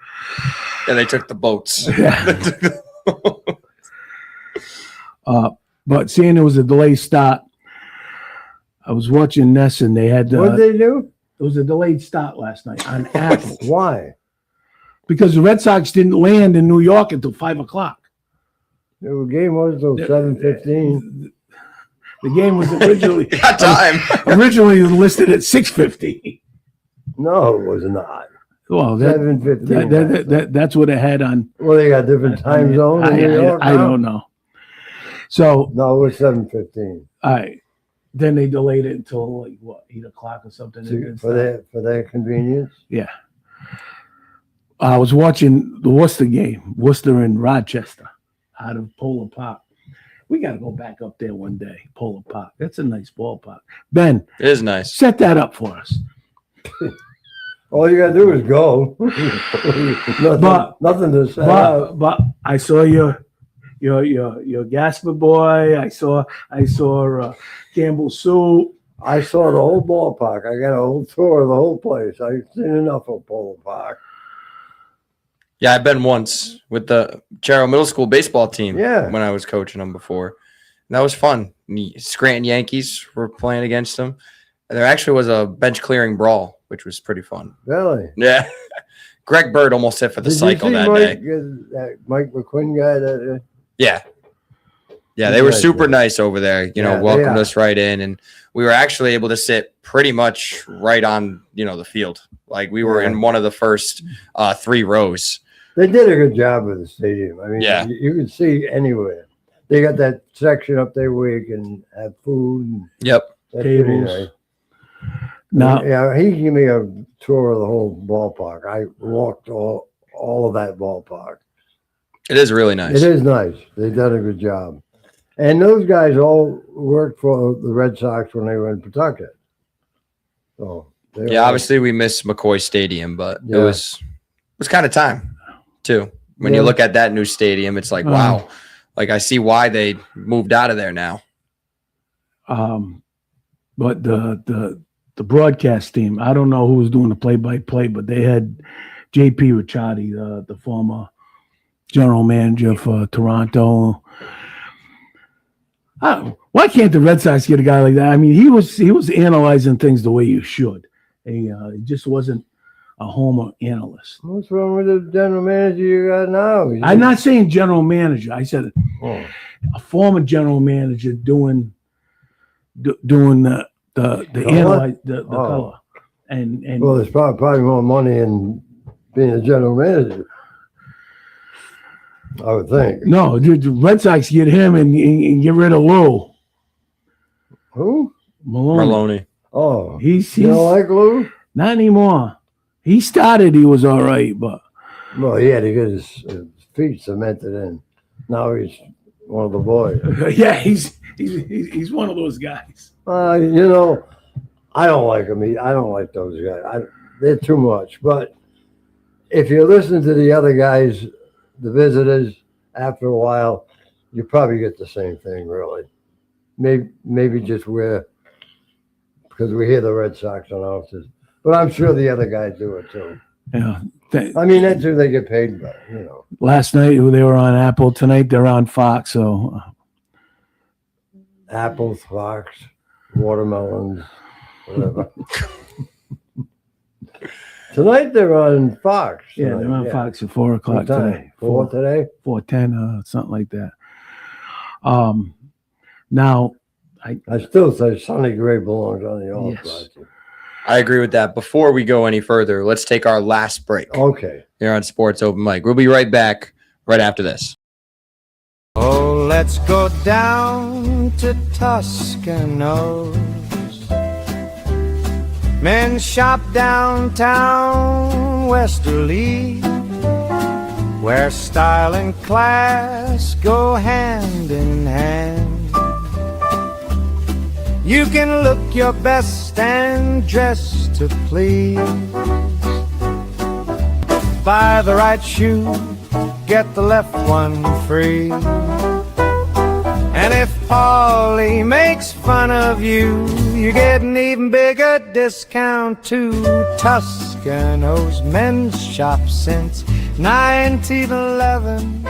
And they took the boats. But seeing it was a delayed start, I was watching Ness and they had What did they do? it was a delayed start last night on Apple Why? because the Red Sox didn't land in New York until 5:00. The game was till 7:15. The game was originally Got time. originally listed at 6:15. No, it was not. Well, that, 7:15. that's what it had on. Well, they got different time zones in New York. I now? don't know. So No, it was 7:15 then they delayed it until like what 8:00 or something. for their convenience. Yeah. I was watching the Worcester game, Worcester and Rochester, out of Polar Park. We got to go back up there one day, Polo Park. That's a nice ballpark. Ben, It is nice. set that up for us. All you gotta do is go. nothing to say. But I saw your Gasper boy. I saw Campbell Soup. I saw the whole ballpark. I got a whole tour of the whole place. I've seen enough of Polo Park. Yeah, I've been once with the Jarrow Middle School baseball team. Yeah. When I was coaching them before, and that was fun. Scranton Yankees were playing against them. And there actually was a bench clearing brawl, which was pretty fun. Really? Yeah. Greg Bird almost hit for the cycle that day. That Mike McQuinn guy that Yeah. Yeah, they He's were nice, super man. nice over there. Yeah, they Welcomed are. us right in, and we were actually able to sit pretty much right on, the field. Like we were in one of the first 3 rows. they did a good job with the stadium. I mean, Yeah. you can see anywhere. They got that section up there where you can have food. And Yep. that's pretty Tables. nice. Now, Yeah, he gave me a tour of the whole ballpark. I walked all of that ballpark. It is really nice. It is nice. They've done a good job. And those guys all worked for the Red Sox when they were in Pawtucket. So they Yeah, were- obviously we missed McCoy Stadium, but Yeah. it was kind of time too. When you Yeah. look at that new stadium, it's like, wow. Like I see why they moved out of there now. but the broadcast team, I don't know who was doing the play-by-play, but they had J.P. Ricciardi, the former general manager for Toronto. Why can't the Red Sox get a guy like that? I mean, he was analyzing things the way you should. He just wasn't a homer analyst. What's wrong with the general manager you got now? I'm not saying general manager. I said Oh. a former general manager doing the analyze the Oh. color. And Well, there's probably more money in being a general manager. I would think. no, the Red Sox get him and get rid of Lou Who? Maloney. Oh, He's you don't like Lou? not anymore. He started, he was all right, but Well, he had to get his feet cemented in. Now he's one of the boys. yeah, he's one of those guys. I don't like him. I don't like those guys. They're too much. But if you listen to the other guys, the visitors, after a while, you probably get the same thing, really. Maybe just because we hear the Red Sox announcers. But I'm sure the other guys do it too. Yeah. I mean, that's who they get paid by, Last night they were on Apple. Tonight they're on Fox. So Apples, Fox, watermelons, whatever. Tonight they're on Fox. yeah, they're on tonight, Fox at 4:00 What time? today. 4 today? 4:10, something like that. Now I still say Sonny Gray belongs on the All-Star Yes. team. I agree with that. Before we go any further, let's take our last break Okay. here on Sports Open Mic. We'll be right back right after this. Oh, let's go down to Toscanos. Men shop downtown Westerly, where style and class go hand in hand. You can look your best and dress to please. Buy the right shoe, get the left one free. And if Paulie makes fun of you, you get an even bigger discount too. Toscano's men's shop since 1911.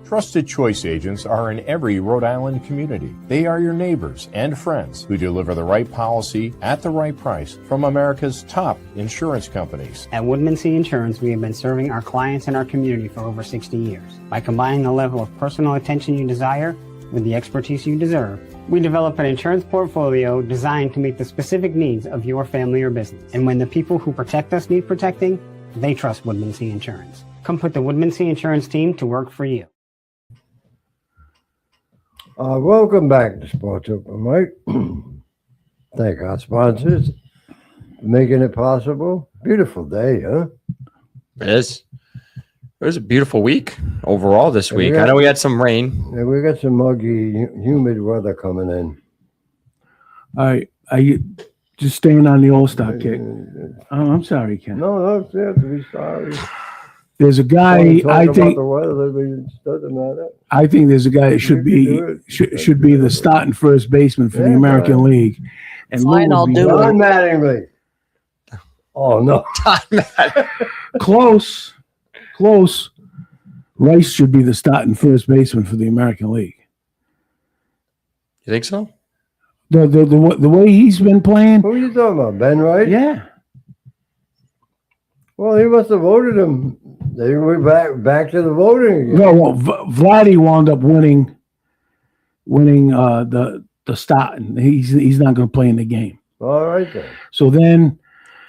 Trusted Choice agents are in every Rhode Island community. They are your neighbors and friends who deliver the right policy at the right price from America's top insurance companies. At Woodmansee Insurance, we have been serving our clients and our community for over 60 years. By combining the level of personal attention you desire with the expertise you deserve, we develop an insurance portfolio designed to meet the specific needs of your family or business. And when the people who protect us need protecting, they trust Woodmansee Insurance. Come put the Woodmansee Insurance team to work for you. Welcome back to Sports Open Mike. Thank our sponsors for making it possible. Beautiful day, huh? It is. It was a beautiful week overall this Yeah, we week. got- I know we had some rain. Yeah, we got some muggy, humid weather coming in. All right, are you just staying on the All-Star kick? Oh, I'm sorry, Ken. No, that's it. Be sorry. There's a guy, Talk I about think, the weather, but it doesn't matter. I think there's a guy that should You can do be it. should be the starting first baseman for the Yeah, American right. League. And Lou Fine, would I'll be do it. John Mattingly. Oh no. Close. Rice should be the starting first baseman for the American League. You think so? The way he's been playing, Who are you talking about? Ben Wright? yeah. Well, he must have voted him. They went back to the voting again. No, well, Vladdy wound up winning the start, and he's not going to play in the game. All right then. So then,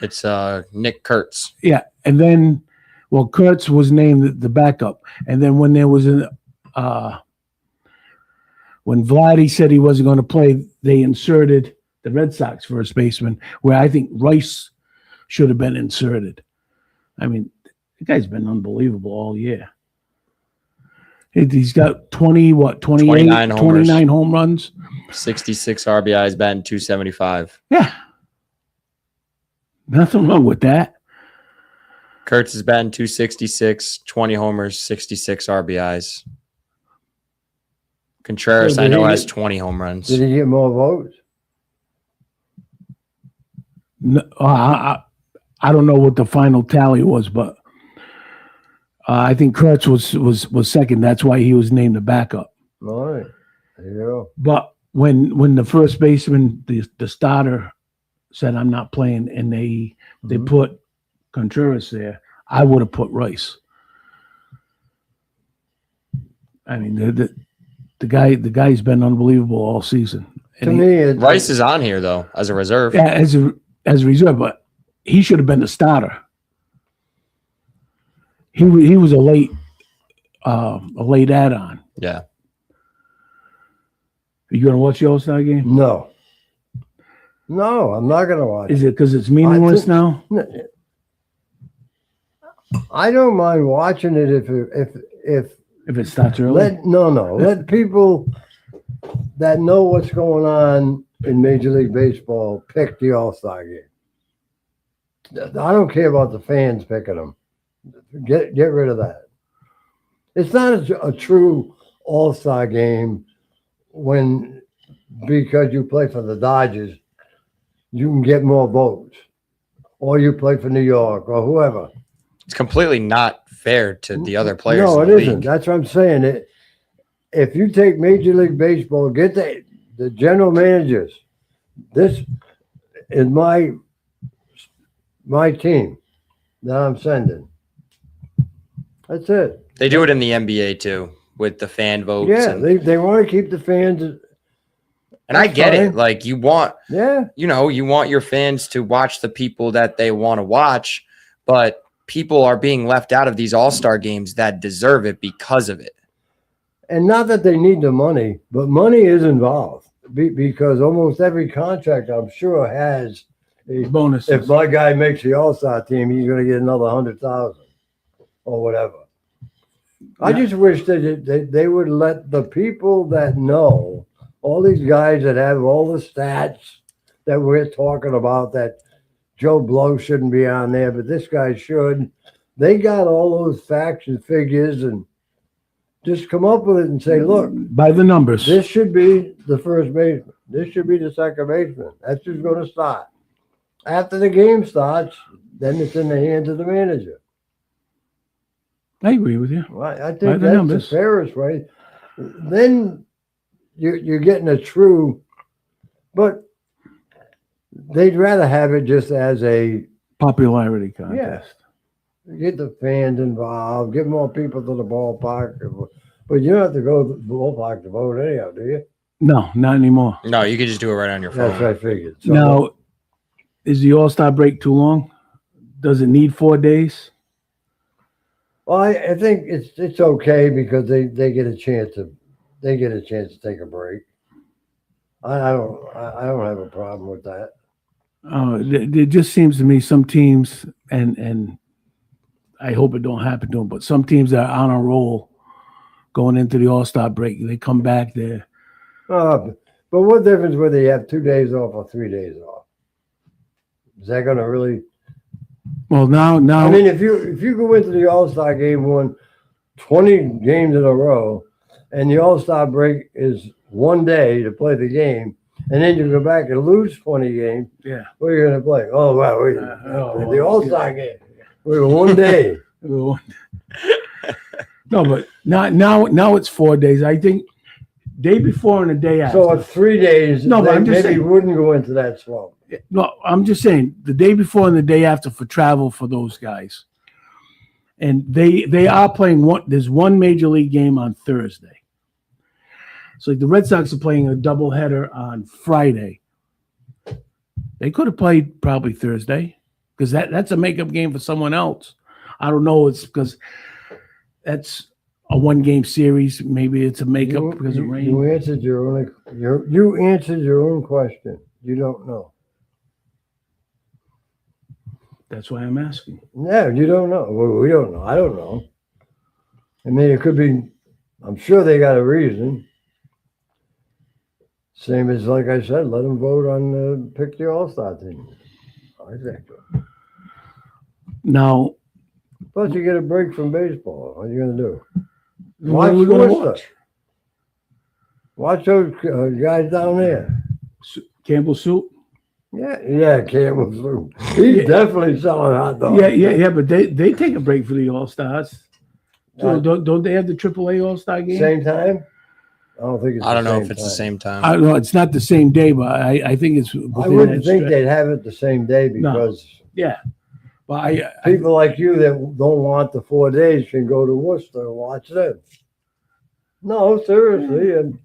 It's Nick Kurtz. yeah, and then, well, Kurtz was named the backup, and then when there was when Vladdy said he wasn't going to play, they inserted the Red Sox first baseman, where I think Rice should have been inserted. I mean, the guy's been unbelievable all year. He's got 28, 29 homers. 29 home runs. 66 RBIs, batting 275. Yeah. Nothing wrong with that. Kurtz is batting 266, 20 homers, 66 RBIs. Contreras, So I did know, he has get- 20 home runs. Did he get more votes? No, I don't know what the final tally was, but I think Kurtz was second. That's why he was named the backup. All right. There you go. But when the first baseman, the starter, said I'm not playing, and they put Contreras there, I would have put Rice. I mean, the guy's been unbelievable all season. To And me, it's Rice is on here, though, as a reserve. yeah, as a reserve, but he should have been the starter. He was a late add-on. Yeah. Are you going to watch the All-Star game? no. No, I'm not going to watch. Is it because it's meaningless think- now? I don't mind watching it if If it starts early? let people that know what's going on in Major League Baseball pick the All-Star game. I don't care about the fans picking them. Get rid of that. It's not a true All-Star game when because you play for the Dodgers, you can get more votes, or you play for New York or whoever. It's completely not fair to the other players. No, in it the isn't. league. That's what I'm saying. If you take Major League Baseball, get the general managers. This is my team that I'm sending. That's it. They do it in the NBA, too, with the fan votes. Yeah, and, they want to keep the fans. and I that's get it. fine. Like, you want Yeah, you want your fans to watch the people that they want to watch, but people are being left out of these all-star games that deserve it because of it. and not that they need the money, but money is involved because almost every contract, I'm sure, has a Bonuses. if my guy makes the All-Star team, he's going to get another 100,000 or whatever. I just wish that they would let the people that know, all these guys that have all the stats that we're talking about, that Joe Blow shouldn't be on there, but this guy should. They got all those facts and figures and just come up with it and say, look, By the numbers. this should be the first baseman. This should be the second baseman. That's who's going to start. After the game starts, then it's in the hands of the manager. I agree with you. I By think the that's the numbers. fairest way. Then you're getting a true, but they'd rather have it just as a Popularity contest. get the fans involved, get more people to the ballpark. But you don't have to go to the ballpark to vote anyhow, do you? No, not anymore. No, you could just do it right on your phone. That's what I figured. So, Now, is the All-Star break too long? Does it need 4 days? well, I think it's okay because they get a chance to take a break. I don't have a problem with that. It just seems to me some teams, and I hope it don't happen to them, but some teams are on a roll going into the All-Star break. They come back there. But what difference whether you have 2 days off or 3 days off? Is that going to really? Well, now, I mean, if you go into the All-Star game, won 20 games in a row, and the All-Star break is 1 day to play the game, and then you go back and lose 20 games, yeah. what are you going to play? Oh, wow, the All-Star game. We were 1 day. No, but now it's 4 days. I think day before and the day after. So it's 3 days. No, but I'm just maybe saying- wouldn't go into that slump. No, I'm just saying the day before and the day after for travel for those guys. And they are playing there's one major league game on Thursday. So like the Red Sox are playing a doubleheader on Friday. They could have played probably Thursday because that's a makeup game for someone else. I don't know. It's because that's a 1-game series. Maybe it's a makeup because of rain. You answered you answered your own question. You don't know. That's why I'm asking. No, you don't know. Well, we don't know. I don't know. I mean, it could be. I'm sure they got a reason. Same as like I said, let them vote on pick the All-Star team. Exactly. Now, Plus, you get a break from baseball. What are you gonna do? what are we going to watch? Watch those guys down there. Campbell Soup? Yeah, Campbell Soup. He's definitely selling hot dogs. Yeah, but they take a break for the All-Stars. So don't they have the AAA All-Star game? Same time? I don't think it's. I don't the know same if it's the time. same time. I don't know. It's not the same day, but I think it's. I within wouldn't that think stretch. they'd have it the same day No. because Yeah, but I people like you that don't want the 4 days can go to Worcester and watch them. No, seriously, and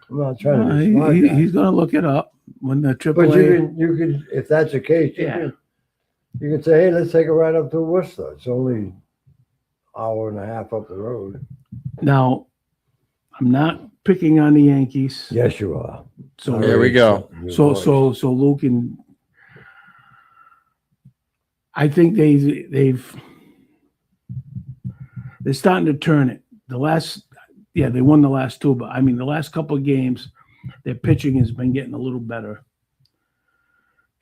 I'm not trying to be smart guy. he's going to look it up when the But AAA. you can if that's the case, Yeah. you can say, hey, let's take a ride up to Worcester. It's only an hour and a half up the road. Now, I'm not picking on the Yankees. Yes, you are. So There we go. So Luke and I think they're starting to turn it. They won the last 2, but I mean the last couple of games, their pitching has been getting a little better,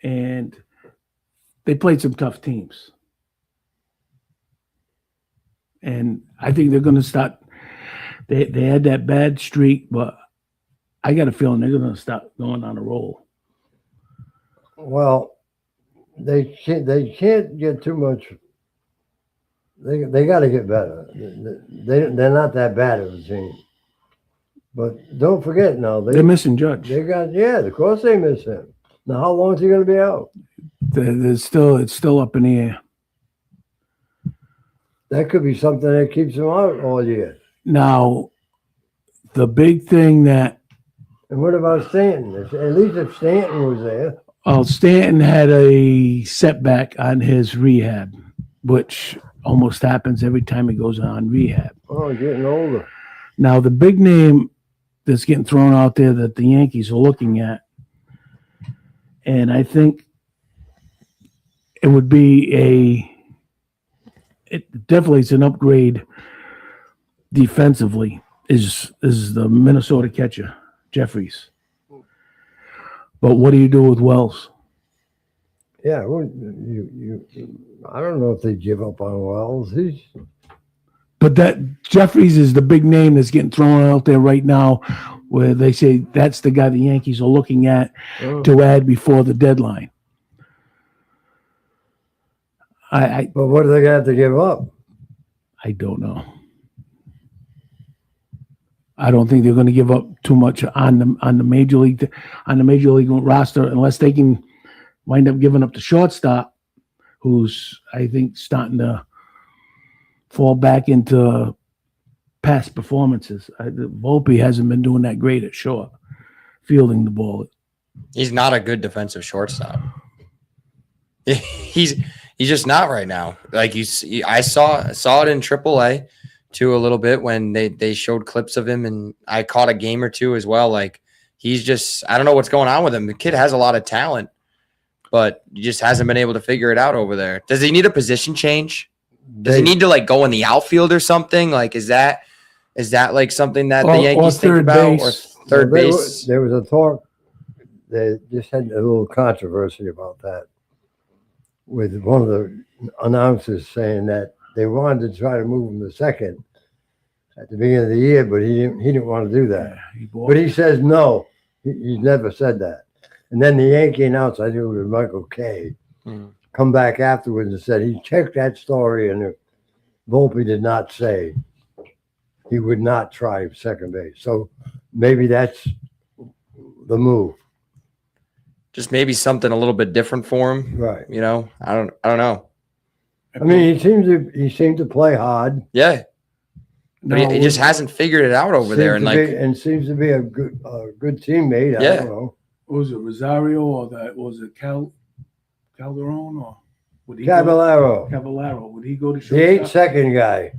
and they played some tough teams, and I think they're going to start. They had that bad streak, but I got a feeling they're going to start going on a roll. Well, they can't get too much. They got to get better. They're not that bad of a team. But don't forget now They're missing Judge. of course they miss him. Now how long is he going to be out? It's still up in the air. That could be something that keeps him out all year. Now, the big thing that And what about Stanton? At least if Stanton was there. Stanton had a setback on his rehab, which almost happens every time he goes on rehab. Oh, getting older. Now, the big name that's getting thrown out there that the Yankees are looking at, and I think it would be it definitely is an upgrade defensively, is the Minnesota catcher, Jeffries. But what do you do with Wells? Yeah, well, I don't know if they give up on Wells. But that Jeffries is the big name that's getting thrown out there right now, where they say that's the guy the Yankees are looking at to add before the deadline. But what do they got to give up? I don't know. I don't think they're going to give up too much on the major league roster unless they can wind up giving up the shortstop, who's I think starting to fall back into past performances. Volpe hasn't been doing that great at short, fielding the ball. He's not a good defensive shortstop. He's just not right now. Like I saw it in AAA too a little bit when they showed clips of him, and I caught a game or two as well. Like he's just, I don't know what's going on with him. The kid has a lot of talent, but he just hasn't been able to figure it out over there. Does he need a position change? Does he need to like go in the outfield or something? Like is that like something that the Yankees think about? Base. Or third base? There was a talk. They just had a little controversy about that, with one of the announcers saying that they wanted to try to move him to second at the beginning of the year, but he didn't want to do that. But he says no. He's never said that. And then the Yankee announcer, I think it was Michael Kay, come back afterwards and said he checked that story, and Volpe did not say he would not try second base. So maybe that's the move. Just maybe something a little bit different for him. Right. You know, I don't know. I mean, he seemed to play hard. Yeah. But he just hasn't figured it out over there. And seems to be a good teammate. Yeah. I don't know. What was it, Rosario, or that was it Calderon, or would he Caballero. Would he go to The 8-second guy.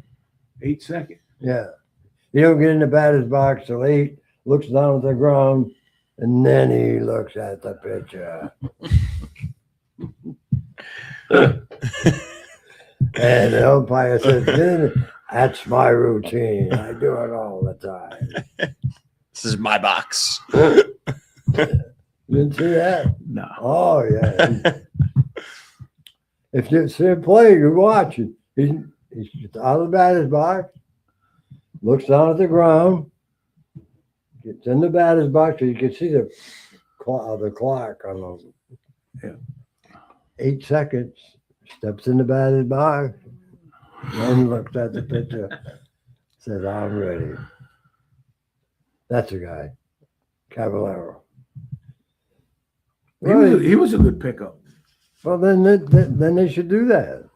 8 second? Yeah. You don't get in the batter's box till 8, looks down at the ground, and then he looks at the pitcher. And the umpire says, that's my routine. I do it all the time. this is my box. You didn't see that? No. Oh, yeah. If you see him play, you watch it. He's out of the batter's box, looks down at the ground, gets in the batter's box, so you can see the clock on them. 8 seconds, steps in the batter's box, then looks at the pitcher, says, I'm ready. That's a guy, Caballero. He was a good pickup. Well, then they should do that.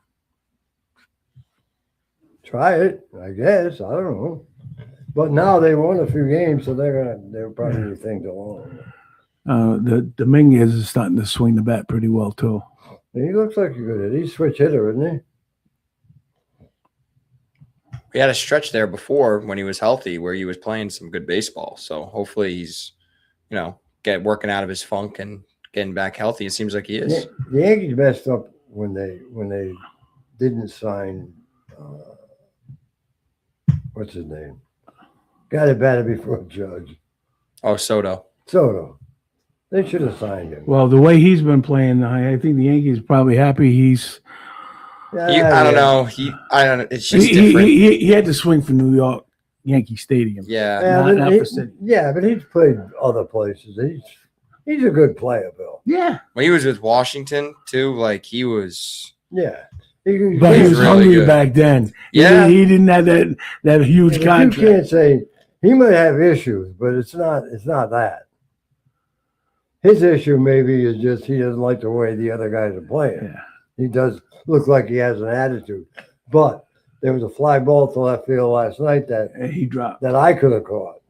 Try it, I guess. I don't know. But now they won a few games, so they'll probably move things along. The Dominguez is starting to swing the bat pretty well too. He looks like a good. He's a switch hitter, isn't We had a stretch there before when he was healthy where he was playing some good baseball. So hopefully he's, working out of his funk and getting back healthy. It seems like he he? is. The Yankees messed up when they didn't sign. What's his name? Guy that batted before Judge. Oh, Soto. They should have signed him. Well, the way he's been playing, I think the Yankees are probably happy he's. I don't know. I don't know. It's just different. He had to swing for New York Yankee Stadium. Yeah. But he's played other places. He's a good player, Bill. Yeah. When he was with Washington too, like he was. Yeah. But he was really hungry good. back then. Yeah. He didn't have that huge contract. You can't say he might have issues, but it's not that. His issue maybe is just he doesn't like the way the other guys are playing. Yeah. He does look like he has an attitude. But there was a fly ball to left field last night that He dropped. I could have caught.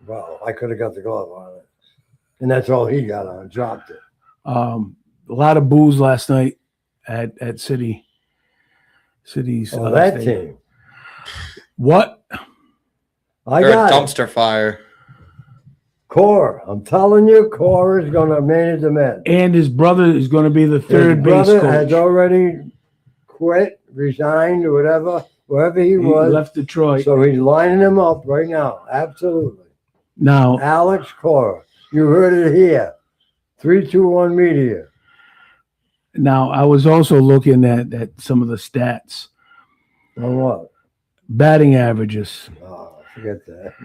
Well, I could have got the glove on it. And that's all he got on, dropped it. A lot of boos last night at City's. Oh, that team. What? I They're a got it. dumpster fire. Core. I'm telling you, Core is going to manage the men. And his brother is going to be the third His base brother coach. has already quit, resigned, or whatever, wherever he He was. left Detroit. So he's lining them up right now. Absolutely. Now, Alex Cora. You heard it here. 321 Media. I was also looking at some of the stats. On what? Batting averages. Oh, forget that.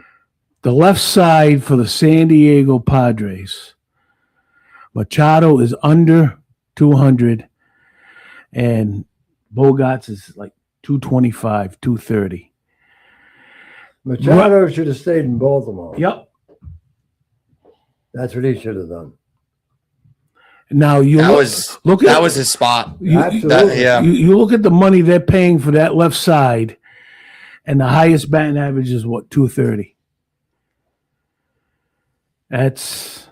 The left side for the San Diego Padres, Machado is under 200, and Bogarts is like 225, 230. Machado should have stayed in Baltimore. Yep. That's what he should have done. Now you That look, was look at that was his spot. you, Absolutely. yeah. you look at the money they're paying for that left side, and the highest batting average is what, 230. That's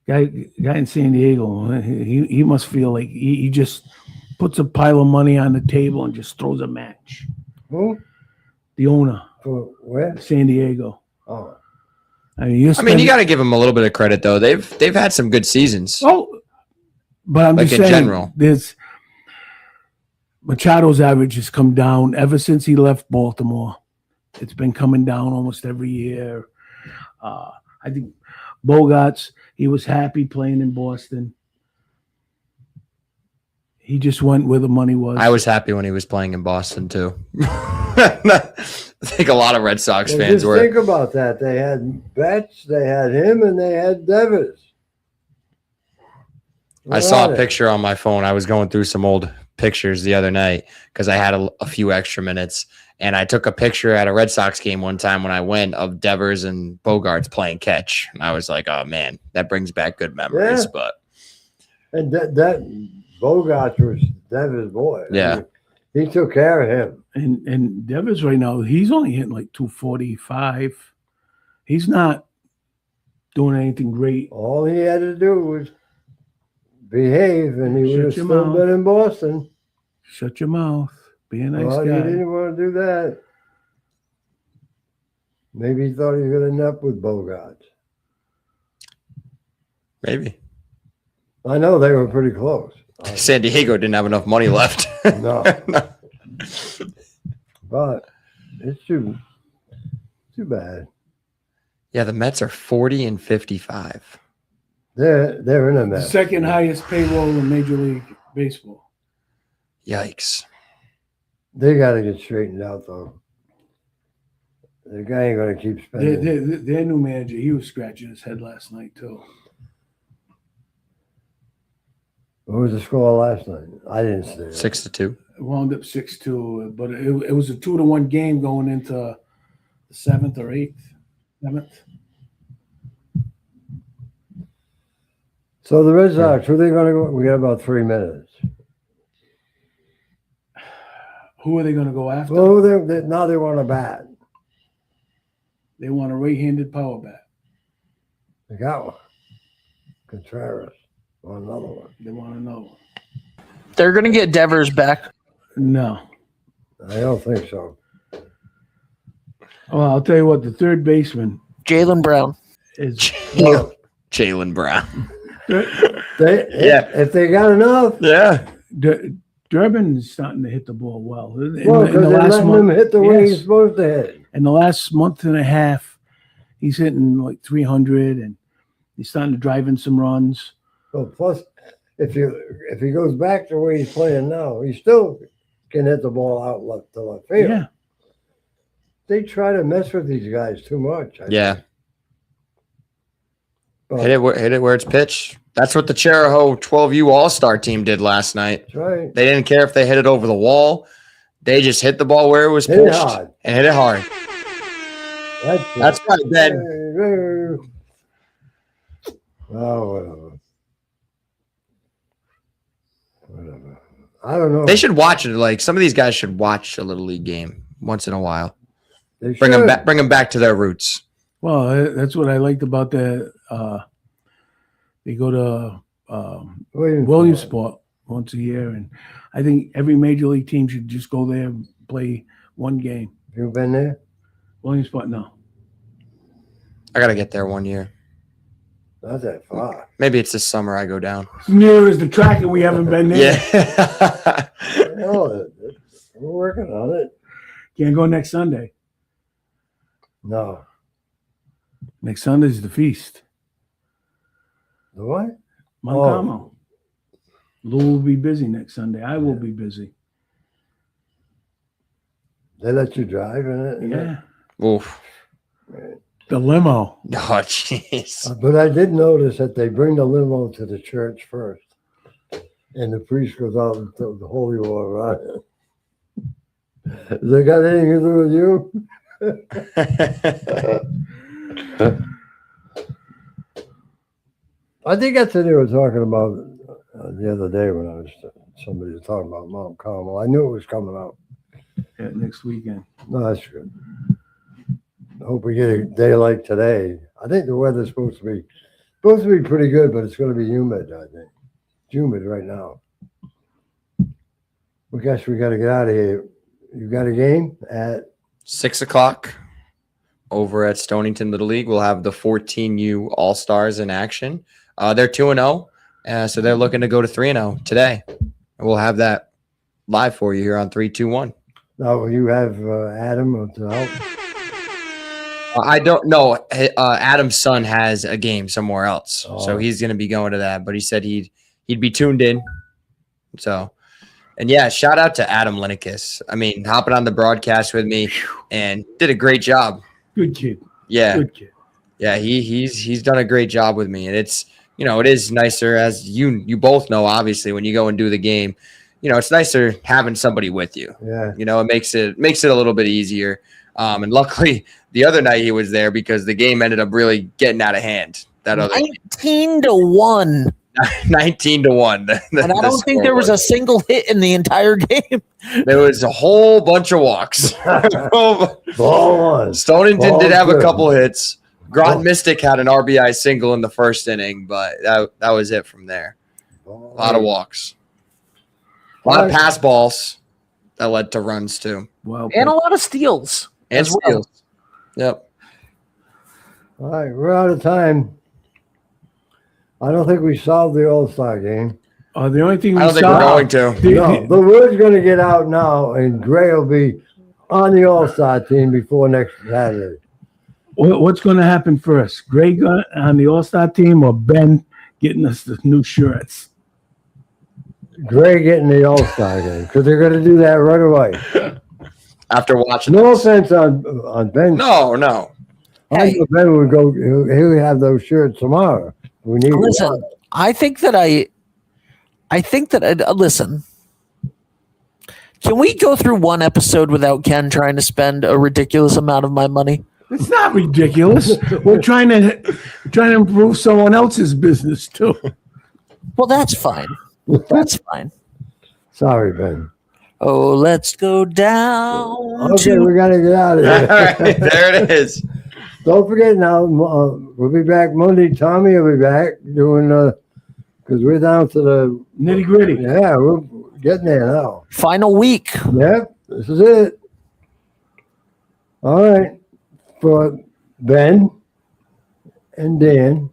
guy in San Diego. He must feel like he just puts a pile of money on the table and just throws a match. Who? The owner, For where? San Diego. Oh, I mean, you're I mean, you spending- got to give him a little bit of credit though. They've had some good seasons. Oh, but I'm Like just in saying, general. there's Machado's average has come down ever since he left Baltimore. It's been coming down almost every year. I think Bogarts, he was happy playing in Boston. He just went where the money was. I was happy when he was playing in Boston too. I think a lot of Red Sox well, fans just were. think about that. They had Betts, they had him, and they had Devers. I Where saw are a they? picture on my phone. I was going through some old pictures the other night because I had a few extra minutes, and I took a picture at a Red Sox game one time when I went of Devers and Bogarts playing catch, and I was like, "Oh man, that brings back good memories." Yeah. But And that Bogart was Devers' boy. I Yeah. mean, he took care of him. and Devers right now, he's only hitting like 245. He's not doing anything great. All he had to do was behave, and he Shut would have your still mouth. been in Boston. Shut your mouth. Be a nice Well, he guy. didn't want to do that. Maybe he thought he was going to end up with Bogart. maybe I know they were pretty close. San Diego didn't have enough money left. No, but it's too bad. Yeah, the Mets are 40 and 55. They're in a The mess. second highest payroll in Major League Baseball. Yikes. They got to get straightened out, though. The guy ain't going to keep spending. Their new manager, he was scratching his head last night too. What was the score last night? I didn't see it. 6-2. It wound up 6-2, but it was a 2-1 game going into the 7th or 8th. 7th. So the Red Sox, who are they going to go? We got about 3 minutes. Who are they going to go after? Well, now they want to bat. They want a right-handed power bat. They got one. Contreras. Or another one. They want another one. They're going to get Devers back. No. I don't think so. Well, I'll tell you what. The third baseman Jaylen Brown. is. Well, Jaylen Brown. if they got enough. Yeah. Durbin is starting to hit the ball well. In Well, the because they're last letting him month, hit the way yes. he's supposed to hit. in the last month and a half, he's hitting like 300, and he's starting to drive in some runs. So plus, if he goes back to where he's playing now, he still can hit the ball out left to left field. Yeah. They try to mess with these guys too much. I Yeah. think. But Hit it where it's pitched. That's what the Cheraho 12U All-Star team did last night. that's right. They didn't care if they hit it over the wall. They just hit the ball where it was Hit it pitched hard. and hit it hard. That's right, Ben. Oh, whatever. I don't know. They should watch it. Like some of these guys should watch a little league game once in a while. They Bring them should. back. Bring them back to their roots. Well, that's what I liked about the. They go to Williamsport once a year, and I think every major league team should just go there and play one game. You been there? Williamsport, no. I gotta get there one year. Not that far. Maybe it's this summer I go down. As near as the track, and we haven't been there. Yeah. No, we're working on it. Can't go next Sunday. No. Next Sunday's the feast. The what? Montgomery. Lou will be busy next Sunday. I will be busy. They let you drive in it? Yeah. Oof. The limo. Oh, jeez. But I did notice that they bring the limo to the church first. And the priest goes out and throws the holy water on it. Has it got anything to do with you? I think that's what they were talking about the other day when somebody was talking about Mount Carmel. I knew it was coming up. Yeah, next weekend. No, that's good. I hope we get a day like today. I think the weather's supposed to be pretty good, but it's going to be humid. I think it's humid right now. We guess we got to get out of here. You got a game at 6:00 over at Stonington Little League. We'll have the 14U All Stars in action. They're 2-0, so they're looking to go to 3-0 today. We'll have that live for you here on 3-2-1. now. You have Adam to help. I don't know. Adam's son has a game somewhere else, so Oh. he's going to be going to that. But he said he'd be tuned in. So, and yeah, shout out to Adam Linekus. I mean, hopping on the broadcast with me and did a great job. Good kid. Yeah, Good kid. yeah, he's done a great job with me, and it's it is nicer, as you both know, obviously, when you go and do the game. It's nicer having somebody with you. Yeah. It makes it a little bit easier. And luckily, the other night he was there because the game ended up really getting out of hand. That other 19-1. 19-1. And I don't think there was a single hit in the entire game. There was a whole bunch of walks. Ball one. Stonington did Ball have a good. couple hits. Groton Mystic had an RBI single in the first inning, but that was it from there. A lot of walks. A lot of pass balls that led to runs too. Wow. And a lot of steals. And as well. steals. Yep. All right, we're out of time. I don't think we solved the All-Star game. The only thing I don't think we're going to. No, the word's going to get out now, and Gray will be on the All-Star team before next Saturday. What's going to happen first? Greg on the All-Star team or Ben getting us the new shirts? Gray getting the All-Star game because they're going to do that right away. After watching No this. offense on Ben. No. I know Ben would go. He'll have those shirts tomorrow. We need. Listen, I think that listen. Can we go through one episode without Ken trying to spend a ridiculous amount of my money? It's not ridiculous. We're trying to improve someone else's business too. Well, that's fine. That's fine. Sorry, Ben. Oh, let's go down Okay, to we got to get out of All here. right, there it is. Don't forget now. We'll be back Monday. Tommy will be back doing because we're down to the Nitty gritty. Yeah, we're getting there now. final week. Yep, this is it. All right. For Ben and Dan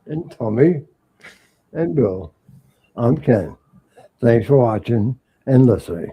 and Tommy and Bill, I'm Ken. Thanks for watching and listening.